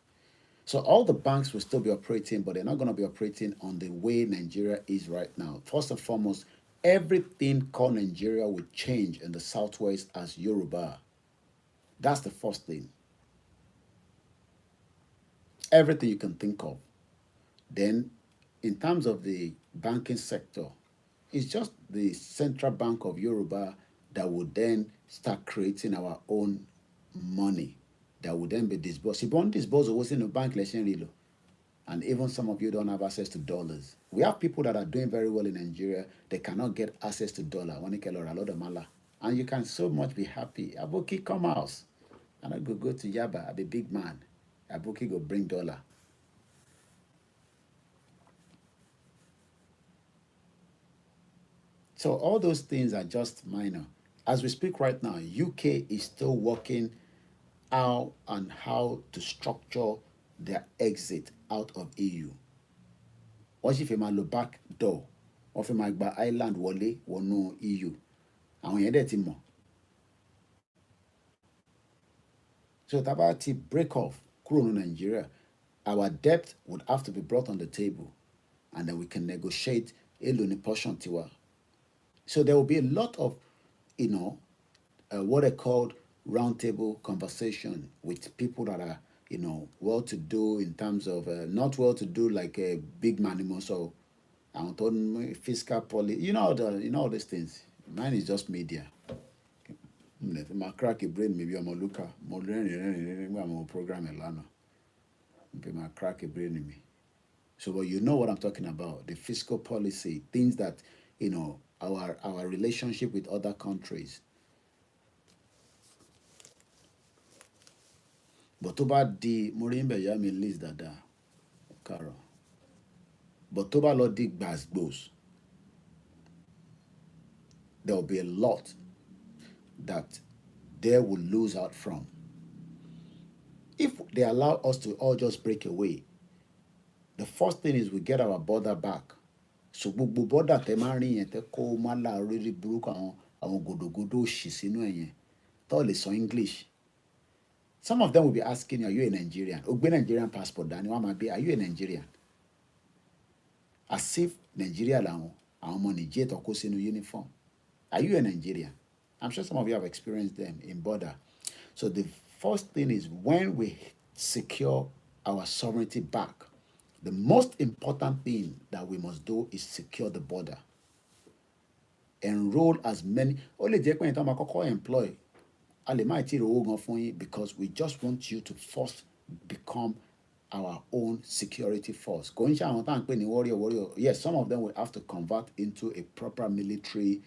So all the banks will still be operating, but they're not going to be operating on the way Nigeria is right now. First and foremost, everything called Nigeria will change in the southwest as Yoruba. That's the first thing. Everything you can think of. Then, in terms of the banking sector, it's just the central bank of Yoruba that would then start creating our own money that would then be disbursed. You won't disburse what's in the bank, and even some of you don't have access to dollars. We have people that are doing very well in Nigeria. They cannot get access to dollar. And you can so much be happy. Aboki come house. And I go to Yaba. I be big man. Aboki go bring dollar. So all those things are just minor. As we speak right now, UK is still working out on how to structure their exit out of EU. Wọ́n sì fi máa lo back door, wọ́n fi máa gba Ireland wọlé wọnú EU. Àwọn yẹn dẹ̀ ti mọ̀. So tá bá ti break off kúrò ní Nigeria, our debt would have to be brought on the table, and then we can negotiate èlò ní portion tiwa. So there will be a lot of, what I called roundtable conversation with people that are, well-to-do in terms of, not well-to-do like a big man, so fiscal policy, you know all these things. Mine is just media. My crack a brain, maybe I'm a looker, more learning, program Elana. My crack a brain in me. So, but you know what I'm talking about, the fiscal policy, things that, our relationship with other countries. But tó bá di Morimbe ya mi list dada, Karo. But tó bá lọ di gbàgbós, there will be a lot that they will lose out from. If they allow us to all just break away, the first thing is we get our border back. So gbogbo border tẹ máa rí yẹn tẹ kó má la rírí burúkú àwọn gòdògòdò òṣì sínú ẹ̀yẹn tó lè sọ English. Some of them will be asking, are you a Nigerian? Ó gbé Nigerian passport dání, wọ́n máa bí, are you a Nigerian? As if Nigeria làwọn ọmọ Nigeria tó kó sínú uniform. Are you a Nigerian? I'm sure some of you have experienced them in border. So the first thing is when we secure our sovereignty back, the most important thing that we must do is secure the border. Enroll as many. Only jẹ́ pé ẹni tó máa kọ́kọ́ employ. Because we just want you to first become our own security force. Warrior. Yes, some of them will have to convert into a proper military,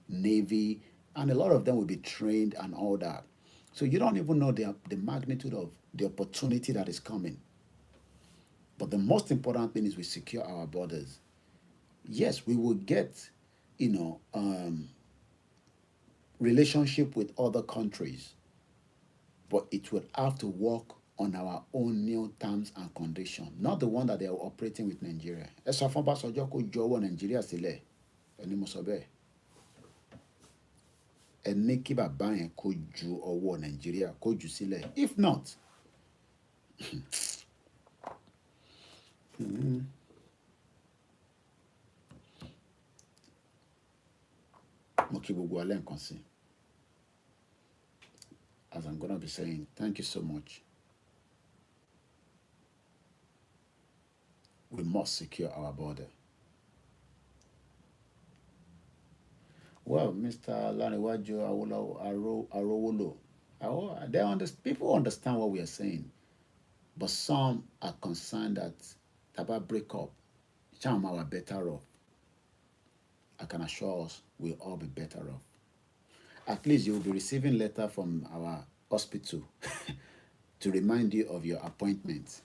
navy, and a lot of them will be trained and all that. So you don't even know the magnitude of the opportunity that is coming. But the most important thing is we secure our borders. Yes, we will get, relationship with other countries, but it will have to work on our own new terms and conditions, not the one that they are operating with Nigeria. Ẹ sọ fún Ọbásanjọ́ kó ju ọwọ́ Nàìjíríà sílẹ̀, ẹni mo sọ bẹ́ẹ̀. Ẹ ní kí bàbá yẹn kó ju ọwọ́ Nàìjíríà kó jù sílẹ̀. If not, mo kí gbogbo alẹ́ nǹkan sí. As I'm going to be saying, thank you so much. We must secure our border. Well, Mr. Laniwaju Arowolo, people understand what we are saying, but some are concerned that Taba break up, Chama are better off. I can assure us we'll all be better off. At least you will be receiving letter from our hospital to remind you of your appointment,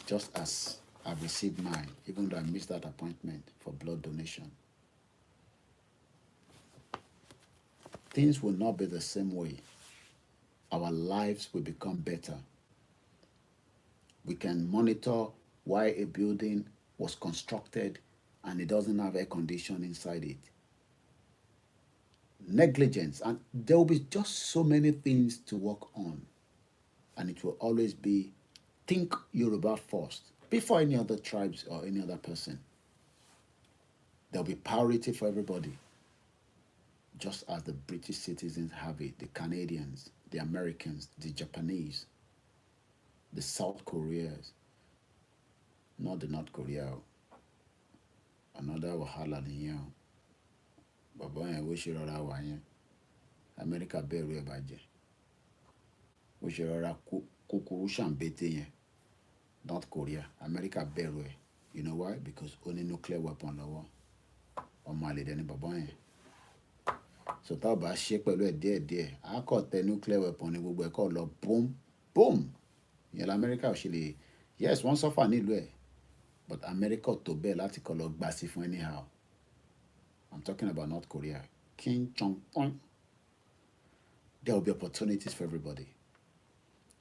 just as I've received mine, even though I missed that appointment for blood donation. things will not be the same way. Our lives will become better. We can monitor why a building was constructed and it doesn't have air conditioning inside it. Negligence, and there will be just so many things to work on. And it will always be think Yoruba first before any other tribes or any other person. There will be priority for everybody, just as the British citizens have it, the Canadians, the Americans, the Japanese, the South Koreans, not the North Korea. Another wahala nìyẹn. Bàbá yẹn bó ṣe rọra wà yẹn, Amẹ́ríkà bẹ̀rù ẹ̀ bàjẹ́. Bó ṣe rọra kúkúrú ṣàǹbété yẹn, North Korea, America bẹ̀rù ẹ̀. You know why? Because ó ní nuclear weapon lọ́wọ́. Ọmọ àlè dẹ̀ ni bàbá yẹn. So tá ò bá ṣe pẹ̀lú ẹ̀ díẹ̀díẹ̀, á kọ̀ tẹ nuclear weapon ní gbogbo ẹ̀ kọ́ lọ boom boom. Ìyẹn l'Amẹ́ríkà ò ṣe lè, yes, wọ́n suffer nílùú ẹ̀, but America tó bẹ́ẹ̀ láti kọ́ lọ gbà sí fún anyhow. I'm talking about North Korea. Kim Jong-un. There will be opportunities for everybody.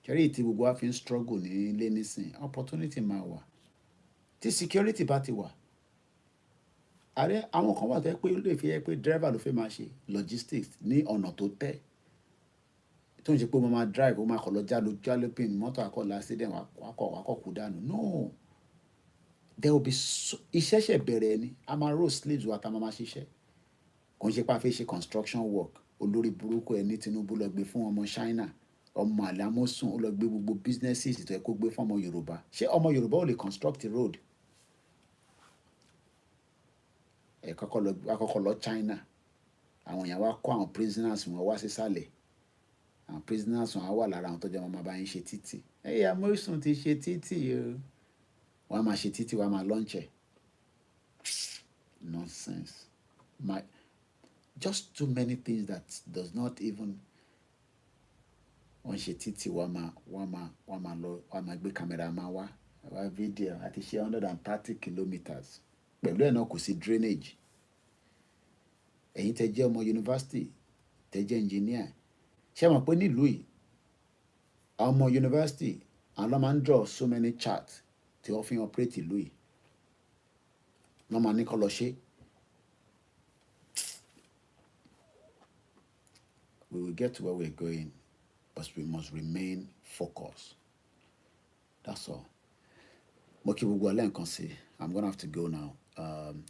Kẹ́rì tí gbogbo wa fi ń struggle ní ilé nísìn, opportunity máa wà. Tí security bá ti wà. Ààrẹ àwọn kan wà tó yẹ pé ó lè fi yẹ pé driver ló fẹ́ máa ṣe logistics ní ọ̀nà tó tẹ́. Tó ń ṣe pé ó máa drive, ó máa kọ̀ lọ jálópin mọ́tò akọ́lá accident wá kọ̀ kú dànù. No. There will be iṣẹ́ ṣẹ̀ bẹ̀rẹ̀ ni. A máa roll sleeves wa tá a máa ṣiṣẹ́. Kò ń ṣe pé a fẹ́ ṣe construction work. Olórí burúkú ẹ̀ ní Tinubu lọ gbé fún ọmọ China. Ọmọ àlè amósùn ó lọ gbé gbogbo businesses tó yẹ kó gbé fún ọmọ Yorùbá. Ṣé ọmọ Yorùbá ò lè construct a road? Ẹ kọ́kọ́ lọ China. Àwọn èèyàn wá kó àwọn prisoners wọn wá sísàlẹ̀. Àwọn prisoners wọn á wà lára àwọn tó jẹ́ wọn máa bá yín ṣe títì. Ẹ̀yà amósùn ti ṣe títì o. Wọ́n á máa ṣe títì, wọ́n á máa launch ẹ̀. Nonsense. Just too many things that does not even. Wọ́n ṣe títì wọ́n máa gbé camera máa wá video àti ṣe 130 kilometers. Pẹ̀lú ẹ̀ náà kò sí drainage. Ẹ̀yin tẹ́ jẹ́ ọmọ yunifásitì, tẹ́ jẹ́ engineer. Ṣé ẹ mọ̀ pé nílùú yìí, àwọn ọmọ yunifásitì, àwọn ló máa ń draw so many charts tí wọ́n fi ń operate ìlú yìí. Wọ́n máa ní kó lọ ṣe. We will get to where we're going, but we must remain focused. That's all. Mo kí gbogbo alẹ́ nǹkan sí. I'm going to have to go now.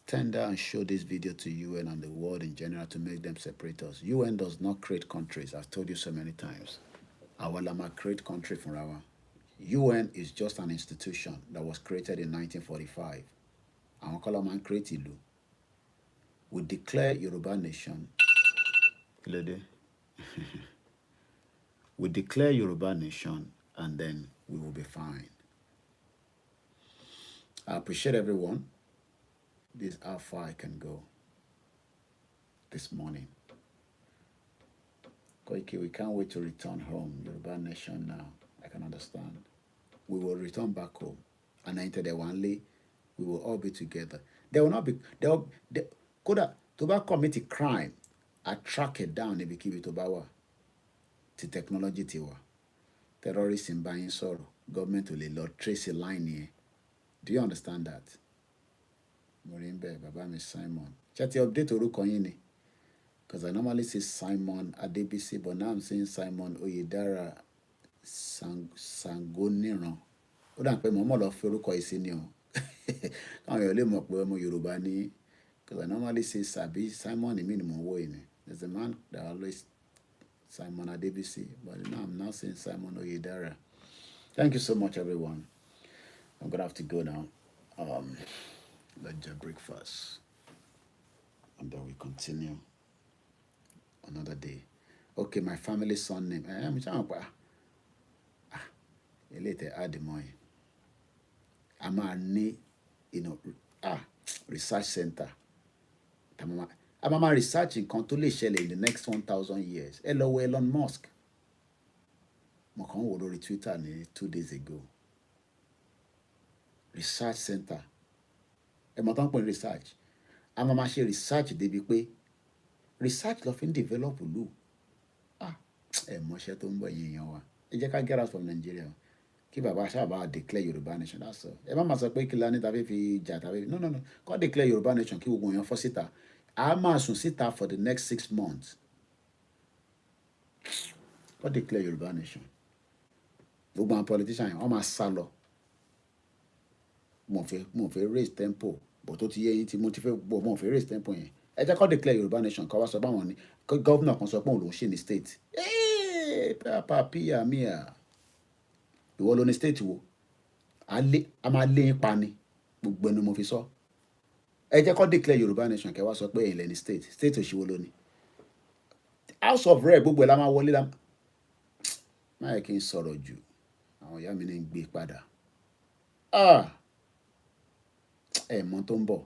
Tender and show this video to UN and the world in general to make them separate us. UN does not create countries. I've told you so many times. Àwa la máa create country fúnra wa. UN is just an institution that was created in 1945. Àwọn kọ́ la máa ń create ìlú. We declare Yoruba nation. We declare Yoruba nation and then we will be fine. I appreciate everyone. This is how far I can go this morning. Koiki, we can't wait to return home. Yoruba nation now. I can understand. We will return back home. And enter the one lay. We will all be together. There will not be. Koda, to ba commit a crime, I track it down if you keep it to bawa. To technology tiwa. Terrorists in buying sorrow. Government will trace a line here. Do you understand that? Morimbe, Baba mi Simon. Chat update orúkọ yín ni. Because I normally say Simon Adebisi, but now I'm saying Simon Oyedara Sangoniran. Ó dà pé mo mọ̀ lọ fi orúkọ yìí sí ni o. Káwọn èèyàn lè mọ̀ pé ọmọ Yorùbá ni. Because I normally say Sabi Simon ni mí ni mo ń wò yìí ni. There's a man that always Simon Adebisi, but now I'm now saying Simon Oyedara. Thank you so much, everyone. I'm gonna have to go now. Let's just breakfast, and then we continue another day. Okay, my family son name. I'm later add the money. I'm research center. I'm researching control in the next 1,000 years. Hello, Elon Musk. Mo kàn wò lórí Twitter 2 days ago. Research center. Ẹ mọ̀ tán pé research. A máa ṣe research débi pé research lọ fi ń develop ìlú. Ẹ mọṣẹ́ tó ń bọ̀ yín èèyàn wa, ẹ jẹ́ ká get out from Nigeria o. Kí bàbá sábà declare Yorùbá nation, that's all. Ẹ má máa sọ pé kí la ní tàbí fi jà tàbí no kọ́ declare Yorùbá nation kí gbogbo èèyàn fọ́ síta. A máa sùn síta for the next 6 months. Kọ́ declare Yorùbá nation. Gbogbo àwọn politician yẹn wọ́n máa sá lọ. Mo fẹ́ raise tempo bó tó ti yé yín tí mo ti fẹ́ bọ̀ mo fẹ́ raise tempo yẹn. Ẹ jẹ́ kọ́ declare Yorùbá nation kọ́ wá sọ báwọn ni gọ́vnà kan sọ pé òun lòún ṣe ní state. Papa pia mia. Ìwọ ló ní state wo? A máa lé yín pa ni. Gbogbo ẹnu mo fi sọ. Ẹ jẹ́ kọ́ declare Yorùbá nation kẹ́ wá sọ pé ilẹ̀ ní state òṣìwò ló ní. House of Rep gbogbo ẹ̀ la máa wọlé la. Má yẹ kí n sọ̀rọ̀ jù. Àwọn ìyá mi ní ń gbé padà. Ẹ mọ̀ tó ń bọ̀.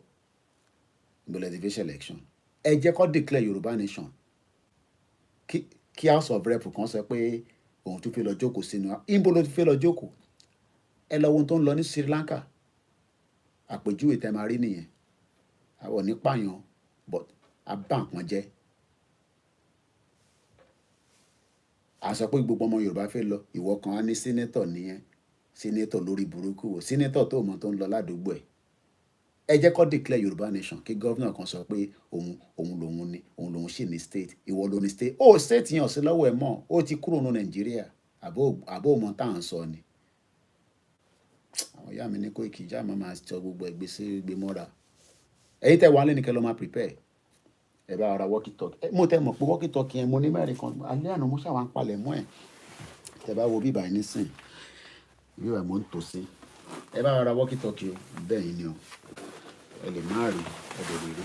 Ìgbòlẹ̀ ti fi ṣe election. Ẹ jẹ́ kọ́ declare Yorùbá nation. Kí House of Rep kan sọ pé òun tún fẹ́ lọ jókòó sínú. Ìbò ló ti fẹ́ lọ jókòó. Ẹ lọ ohun tó ń lọ ní Sri Lanka. Àpèjúwe tẹ́ máa rí nìyẹn. Àwọn ò ní pààyàn but a bá nǹkan jẹ́. A sọ pé gbogbo ọmọ Yorùbá fẹ́ lọ. Ìwọ kan á ní senator nìyẹn. Senator lórí burúkú wo. Senator tó mọ̀ tó ń lọ ládùúgbò ẹ̀. Ẹ jẹ́ kó declare Yorùbá nation kí gọ́vnà kan sọ pé òun lòun ṣì ní state. Ìwọ ló ní state. State yẹn ò sí lọ́wọ́ ẹ̀ mọ́. Ó ti kúrò ní Nàìjíríà. Àbó mọ̀ tá à ń sọ ni. Àwọn ìyá mi ní Koikimedia máa sọ gbogbo ẹgbẹ́ sí gbé mọ́ra. Ẹ̀yin tẹ́ wà lẹ́nu kẹ́ lọ máa prepare. Ẹ bá ara walkie talkie. Mo tẹ́ mọ̀ pé walkie talkie yẹn mo ní mẹ́rin kan. Alẹ́ àná mo ṣàwọn palẹ̀ mọ́ ẹ̀. Tẹ́ bá wo bíbá yín nísìn. Bíbá mo ń tò sí. Ẹ bá ara walkie talkie o. Bẹ́ẹ̀ yín ni o. Ẹ lè má rí ẹ̀dẹ̀ lè rí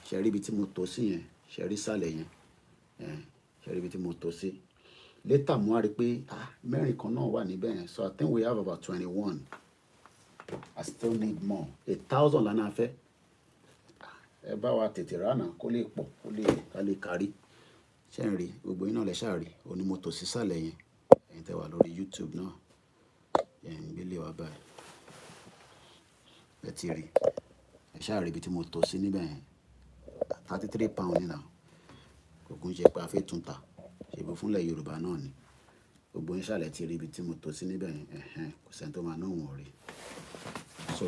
ṣe rí ibi tí mo tò sí yẹn ṣe rí sàlẹ̀ yẹn ṣe rí ibi tí mo tò sí. Later mo wá rí pé mẹ́rin kan náà wà níbẹ̀ yẹn, so I think we have about 21. I still need more. 1,000 lánàá fẹ́. Ẹ bá wa tètè ránà kó lè pọ̀ ká lè kárí. Ṣé ń rí gbogbo iná lẹ ṣáà rí òní mo tò sí sàlẹ̀ yẹn. Ẹ̀yin tẹ́ wà lórí YouTube náà ẹ̀yin gbélé wa báyìí. Ẹ ti rí ẹ ṣáà rí ibi tí mo tò sí níbẹ̀ yẹn. 33 pound nínà. Kò kún ṣe pé a fẹ́ tún ta. Ṣèbí fúnlẹ̀ Yorùbá náà ni. Gbogbo yín ṣàlẹ̀ ti rí ibi tí mo tò sí níbẹ̀ yẹn. Kò sẹ́ni tó máa náà wọ̀n rí. So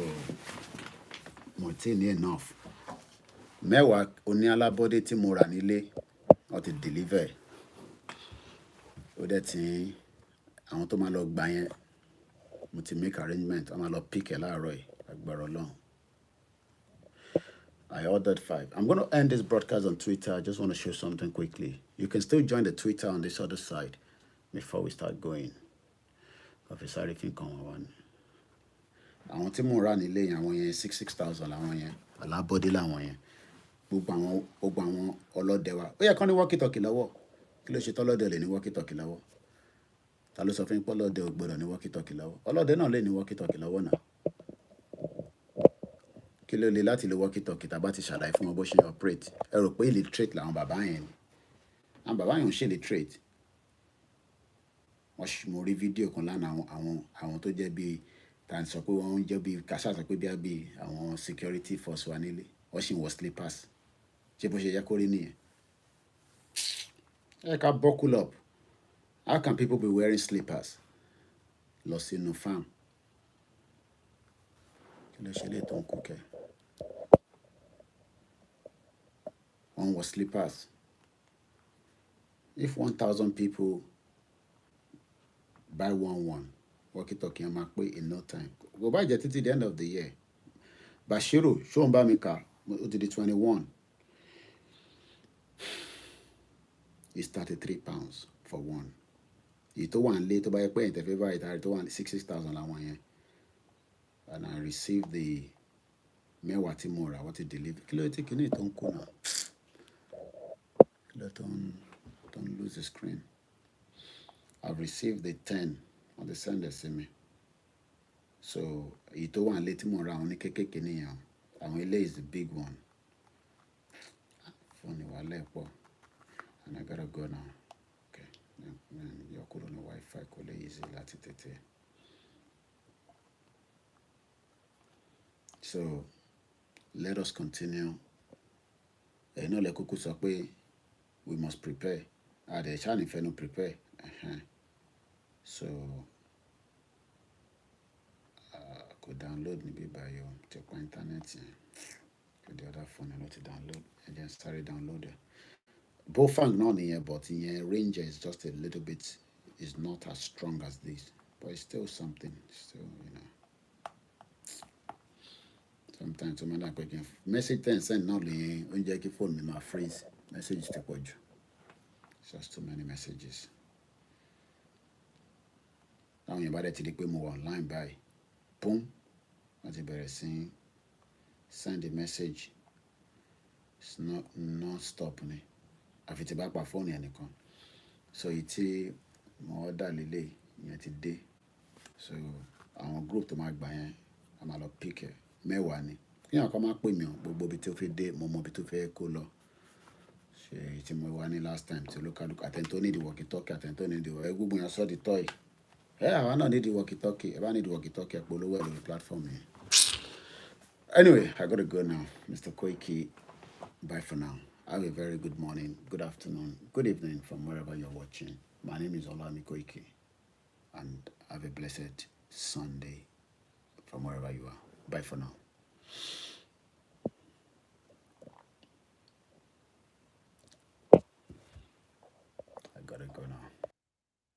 mo tí ní enough. Mẹ́wàá oní alábọ́dé tí mo rà nílé wọ́n ti deliver. Ó dẹ̀ tí àwọn tó máa lọ gbà yẹn mo ti make arrangement. Wọ́n máa lọ pick ẹ̀ láàárọ̀ yìí. Agbára Ọlọ́run. I ordered 5. I'm going to end this broadcast on Twitter. I just want to show something quickly. You can still join the Twitter on this other side before we start going. Professor Arifin kan wọ́n. Àwọn tí mo rà nílé yẹn àwọn yẹn 6,000 làwọn yẹn. Alábọ́dé làwọn yẹn. Gbogbo àwọn ọlọ́dẹ wa. Ó yẹ kán ní walkie-talkie lọ́wọ́. Kí ló ṣe tọ́lọ́dẹ lè ní walkie-talkie lọ́wọ́? Ta ló sọ fún yín pé ọlọ́dẹ ò gbọ́dọ̀ ní walkie-talkie lọ́wọ́? Ọlọ́dẹ náà lè ní walkie-talkie lọ́wọ́ náà. Kí ló lè láti lo walkie-talkie tá bá ti ṣàlàyé fún wọn bó ṣe ń operate? Ẹ rò pé illiterate làwọn bàbá yẹn ni. Àwọn bàbá yẹn ò ṣe illiterate. Mo rí fídíò kan lánàá àwọn tó jẹ́ bíi tá sọ pé wọ́n jẹ́ bíi kàṣà sọ pé bí àwọn security force wà nílé. Wọ́n sì ń wọ slippers. Ṣé bó ṣe yẹ kó rí nìyẹn? Ẹ ká buckle up. How can people be wearing slippers? Lọ sínú farm. Kí ló ṣe lè tó ń kú kẹ́? Wọ́n wọ slippers. If 1,000 people buy one walkie-talkie yẹn máa pé in no time. Go bá jẹ́ títí the end of the year. Bashiru ṣó ń bá mi kà ó ti di 21. It's 33 pounds for one. Èyí tó wà nílé tó bá yẹ pé ẹ̀yin tẹ́ fẹ́ bá ìtàrí tó wà ní 6,000 làwọn yẹn. And I received the mẹ́wàá tí mo rà wọ́n ti deliver. Kí ló ti kí ni tó ń kú náà? Kí ló tó ń lose the screen? I've received the 10 on the sender sí mi. So èyí tó wà nílé tí mo rà àwọn ní kékèké nìyẹn. Àwọn ilé is the big one. Fóònù wà lẹ́pọ̀. And I gotta go now. Okay. Yọ kúrò ní Wi-Fi kò lè easy láti tètè. So let us continue. Ẹ̀yin náà lẹ kúkú sọ pé we must prepare. The channel if no prepare. So go download níbí báyìí o, check my internet. The other phone I need to download and then start download it. Both fang not here, but the range is just a little bit, is not as strong as this, but it's still something. Still, you know. Sometimes I'm not quick. Message 10 send now the on phone me my freeze. Message to page. It's just too many messages. Now you better to the more online by boom. As you better saying send the message. It's not non-stop. Àfi tí bá pa fóònù ẹnìkan. So ìtí mo order lélẹ̀ ìyẹn ti dé. So àwọn group tó máa gbà yẹn a máa lọ pick ẹ̀ mẹ́wàá ni. Kíyàn kan máa pè mí o gbogbo ibi tó fẹ́ dé mo mọ ibi tó fẹ́ kó lọ. Ṣé tí mo wá ní last time tí olúkálùkù àtẹ̀ntó ní di walkie talkie àtẹ̀ntó ní di gbogbo yẹn sọ di toy. Àwa náà ní di walkie talkie ẹ bá ní di walkie talkie ẹ polówó ẹ lórí platform yẹn. Anyway, I gotta go now. Mr. Koiki, bye for now. Have a very good morning, good afternoon, good evening from wherever you're watching. My name is Olami Koiki, and have a blessed Sunday from wherever you are. Bye for now.